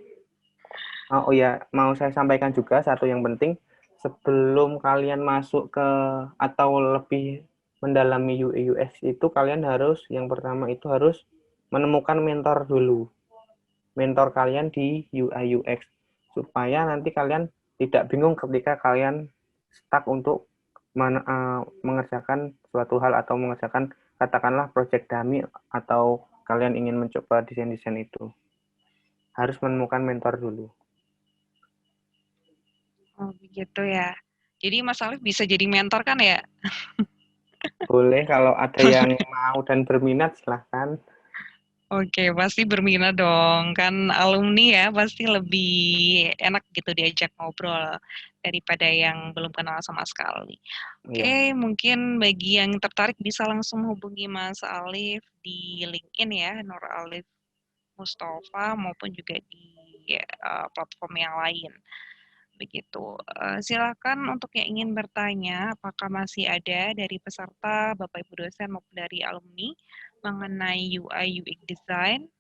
Oh ya, mau saya sampaikan juga satu yang penting, sebelum kalian masuk ke atau lebih mendalami UI UX itu kalian harus, yang pertama itu harus menemukan mentor dulu. Mentor kalian di UI UX supaya nanti kalian tidak bingung ketika kalian stuck untuk mengerjakan suatu hal atau mengerjakan katakanlah project dummy atau kalian ingin mencoba desain-desain itu. Harus menemukan mentor dulu. Oh, begitu ya. Jadi Mas Alif bisa jadi mentor kan ya? Boleh, kalau ada yang mau dan berminat silahkan. Oke, pasti berminat dong. Kan alumni ya, pasti lebih enak gitu diajak ngobrol daripada yang belum kenal sama sekali. Iya. Oke, mungkin bagi yang tertarik bisa langsung hubungi Mas Alif di LinkedIn ya, Nur Alif Mustafa maupun juga di platform yang lain. Begitu. Silakan untuk yang ingin bertanya, apakah masih ada dari peserta, Bapak Ibu dosen maupun dari alumni mengenai UI UX design?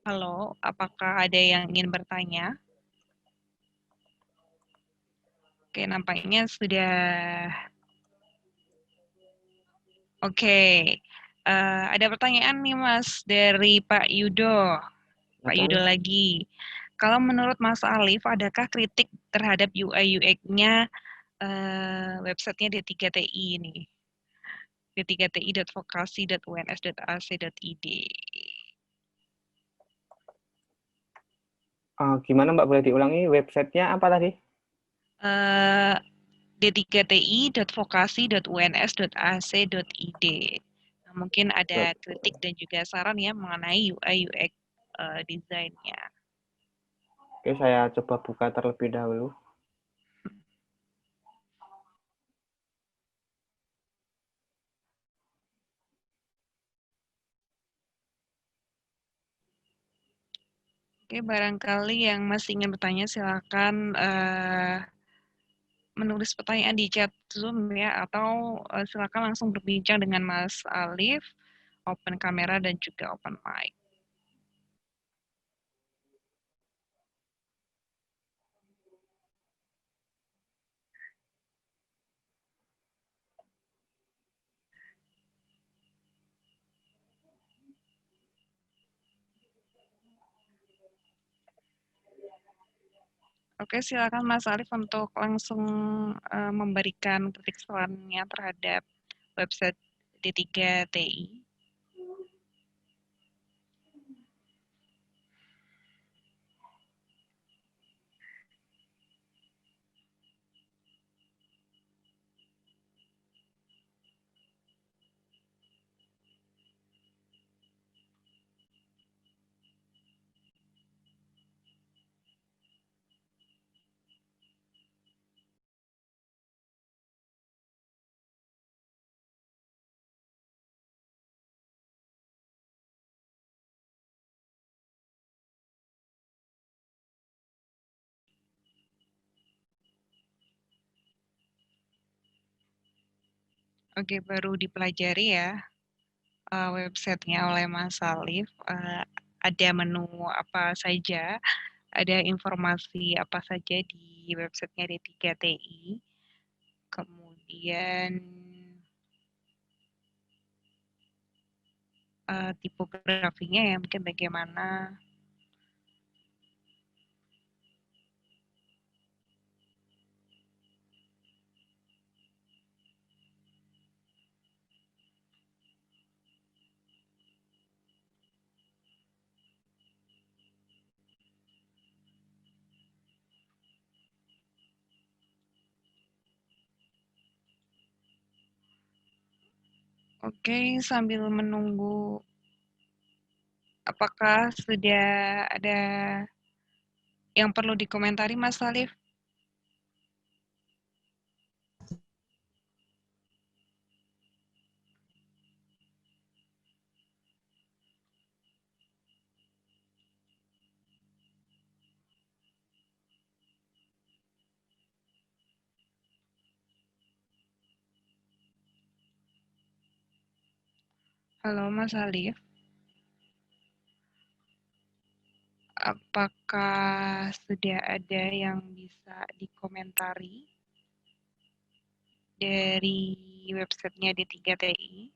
Halo, apakah ada yang ingin bertanya? Oke, nampaknya sudah. Oke, ada pertanyaan nih Mas dari Pak Yudo. Pak Yudo lagi. Kalau menurut Mas Alif, adakah kritik terhadap UI UX-nya websitenya D3TI ini? d3ti.vokasi.uns.ac.id. Gimana Mbak, boleh diulangi websitenya apa tadi? d3ti.vokasi.uns.ac.id. Nah, mungkin ada kritik dan juga saran ya mengenai UI UX desainnya. Oke, saya coba buka terlebih dahulu. Oke, barangkali yang masih ingin bertanya silakan menulis pertanyaan di chat Zoom ya, atau silakan langsung berbincang dengan Mas Alif, open kamera dan juga open mic. Oke, silakan Mas Alif untuk langsung memberikan kritik sarannya terhadap website D3TI. Oke, baru dipelajari ya websitenya oleh Mas Alif. Ada menu apa saja, ada informasi apa saja di websitenya D3TI. Kemudian tipografinya ya mungkin bagaimana. Oke, sambil menunggu apakah sudah ada yang perlu dikomentari Mas Alif? Halo Mas Alif, apakah sudah ada yang bisa dikomentari dari websitenya D3TI?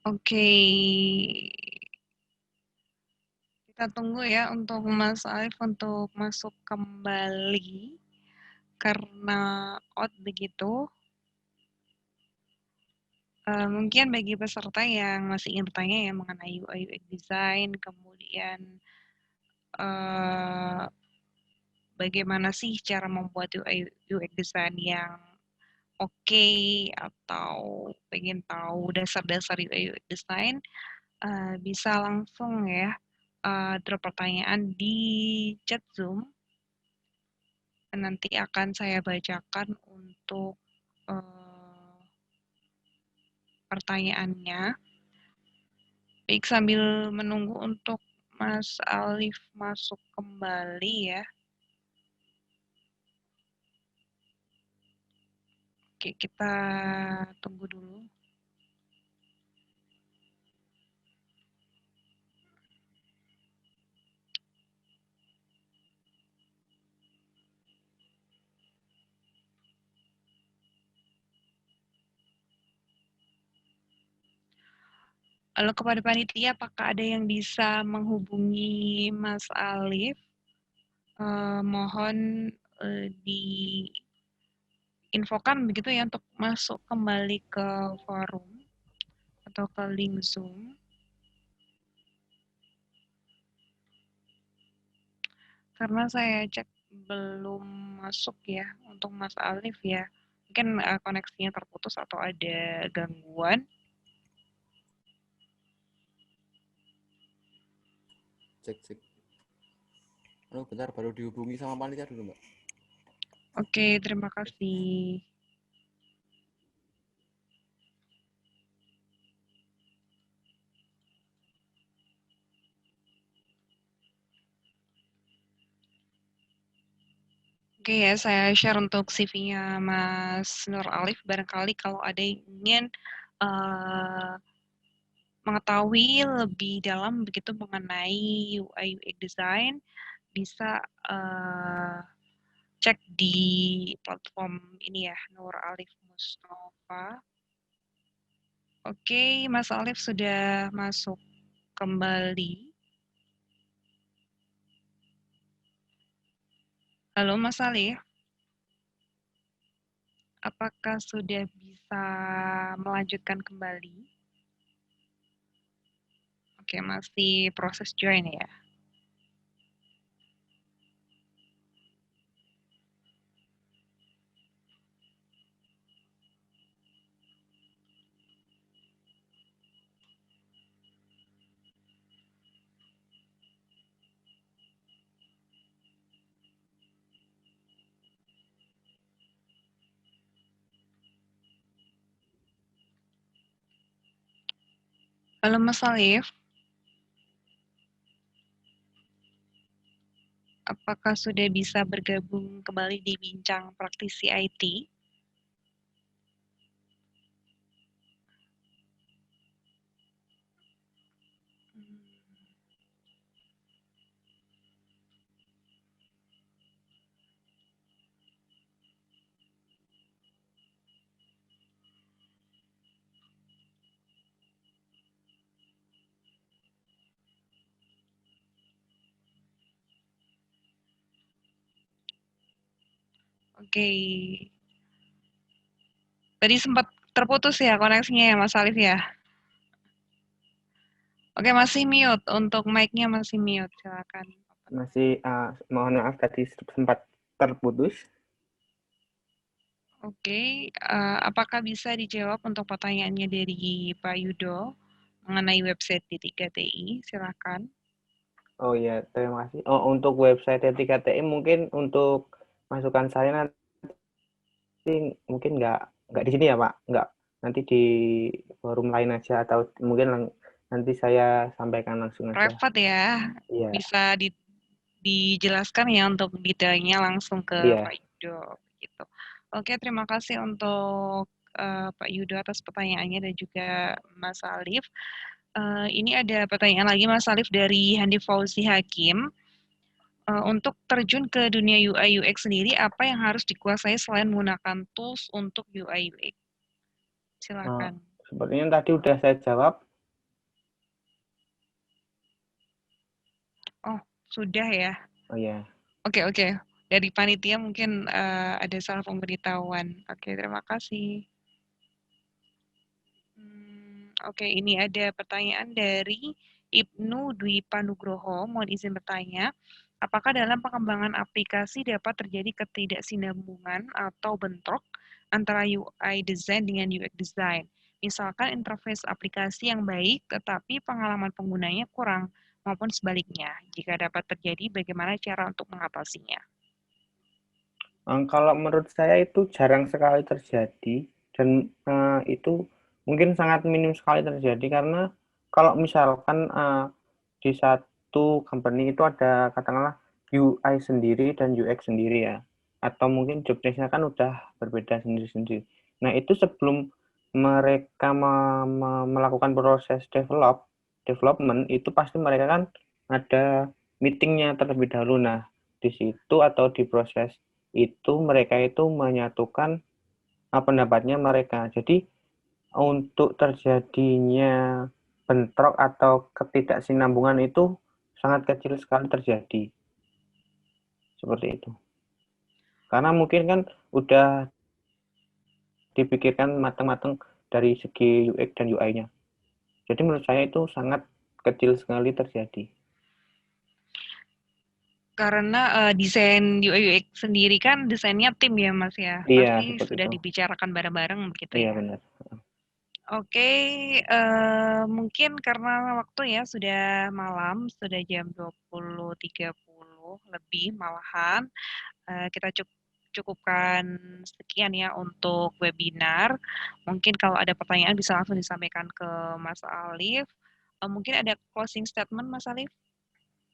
Oke, kita tunggu ya untuk Mas Alif untuk masuk kembali karena out begitu. Mungkin bagi peserta yang masih ingin bertanya ya mengenai UI UX design, kemudian bagaimana sih cara membuat UI UX design yang oke, atau pengen tahu dasar-dasar UI UX design, bisa langsung ya drop pertanyaan di chat Zoom. Nanti akan saya bacakan untuk pertanyaannya. Baik, sambil menunggu untuk Mas Alif masuk kembali ya. Oke, kita tunggu dulu. Lalu kepada panitia, apakah ada yang bisa menghubungi Mas Alif? Mohon diinfokan begitu ya untuk masuk kembali ke forum atau ke link Zoom. Karena saya cek belum masuk ya untuk Mas Alif ya. Mungkin koneksinya terputus atau ada gangguan. Cek. Oh, bentar, baru dihubungi sama panitia dulu, Mbak. Oke, terima kasih. Oke ya, saya share untuk CV-nya Mas Nur Alif. Barangkali kalau ada yang ingin mengetahui lebih dalam begitu mengenai UI UX design, bisa cek di platform ini ya, Nur Alif Mustafa. Oke, Mas Alif sudah masuk kembali. Halo Mas Alif, apakah sudah bisa melanjutkan kembali? Oke, masih proses join ya. Halo Mas Alif, apakah sudah bisa bergabung kembali di Bincang Praktisi IT? Oke, tadi sempat terputus ya koneksinya ya Mas Alif ya? Oke, masih mute, untuk mic-nya masih mute, silakan. Masih, mohon maaf tadi sempat terputus. Oke, apakah bisa dijawab untuk pertanyaannya dari Pak Yudo mengenai website D3TI? Silakan. Oh ya, terima kasih. Oh, untuk website D3TI mungkin untuk masukan saya nanti mungkin nggak di sini ya Pak, nggak, nanti di forum lain aja atau mungkin nanti saya sampaikan langsung aja. Private ya, Iya, bisa dijelaskan ya untuk detailnya langsung ke iya. Pak Yudo gitu. Oke, terima kasih untuk Pak Yudo atas pertanyaannya dan juga Mas Alif. Ini ada pertanyaan lagi Mas Alif dari Handi Fauzi Hakim. Untuk terjun ke dunia UI UX sendiri, apa yang harus dikuasai selain menggunakan tools untuk UI UX? Silakan. Sepertinya tadi udah saya jawab. Oh, sudah ya. Oh ya. Oke. Dari panitia mungkin ada salah pemberitahuan. Oke, terima kasih. Oke, ini ada pertanyaan dari Ibnu Dwi Panugroho. Mohon izin bertanya, apakah dalam pengembangan aplikasi dapat terjadi ketidaksinambungan atau bentrok antara UI design dengan UX design? Misalkan interface aplikasi yang baik, tetapi pengalaman penggunanya kurang, maupun sebaliknya. Jika dapat terjadi, bagaimana cara untuk mengatasinya? Kalau menurut saya itu jarang sekali terjadi dan itu mungkin sangat minim sekali terjadi karena kalau misalkan di satu company itu ada katakanlah UI sendiri dan UX sendiri ya, atau mungkin job desk-nya kan udah berbeda sendiri-sendiri. Nah itu sebelum mereka melakukan proses development itu pasti mereka kan ada meetingnya terlebih dahulu. Nah di situ atau di proses itu mereka itu menyatukan pendapatnya mereka. Jadi untuk terjadinya bentrok atau ketidaksinambungan itu sangat kecil sekali terjadi. Seperti itu. Karena mungkin kan udah dipikirkan matang-matang dari segi UX dan UI-nya. Jadi menurut saya itu sangat kecil sekali terjadi. Karena desain UI UX sendiri kan desainnya tim ya Mas ya, Iya, pasti seperti sudah itu. dibicarakan bareng-bareng begitu Iya, ya. benar. Oke, mungkin karena waktu ya sudah malam, sudah jam 20.30 lebih malahan, kita cukupkan sekian ya untuk webinar. Mungkin kalau ada pertanyaan bisa langsung disampaikan ke Mas Alif. Mungkin ada closing statement Mas Alif?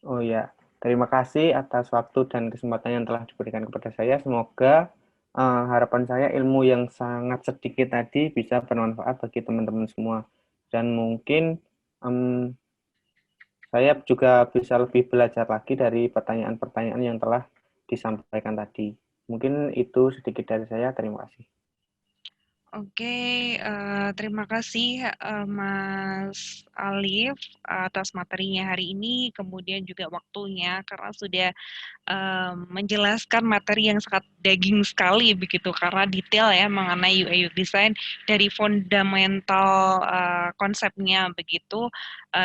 Oh ya, terima kasih atas waktu dan kesempatan yang telah diberikan kepada saya. Semoga harapan saya ilmu yang sangat sedikit tadi bisa bermanfaat bagi teman-teman semua. Dan mungkin Saya juga bisa lebih belajar lagi dari pertanyaan-pertanyaan yang telah disampaikan tadi. Mungkin itu sedikit dari saya. Terima kasih. Oke, terima kasih Mas Alif atas materinya hari ini, kemudian juga waktunya karena sudah menjelaskan materi yang sangat daging sekali begitu karena detail ya mengenai UI UX design dari fundamental konsepnya begitu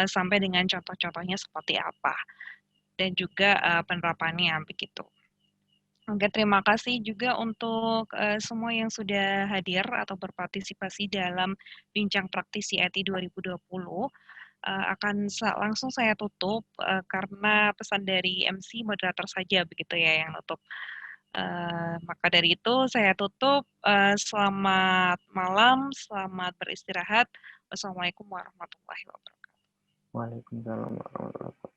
sampai dengan contoh-contohnya seperti apa dan juga penerapannya begitu. Oke, terima kasih juga untuk semua yang sudah hadir atau berpartisipasi dalam Bincang Praktisi IT 2020. Langsung saya tutup karena pesan dari MC moderator saja begitu ya yang tutup. Maka dari itu saya tutup. Selamat malam, selamat beristirahat. Wassalamualaikum warahmatullahi wabarakatuh. Waalaikumsalam warahmatullahi wabarakatuh.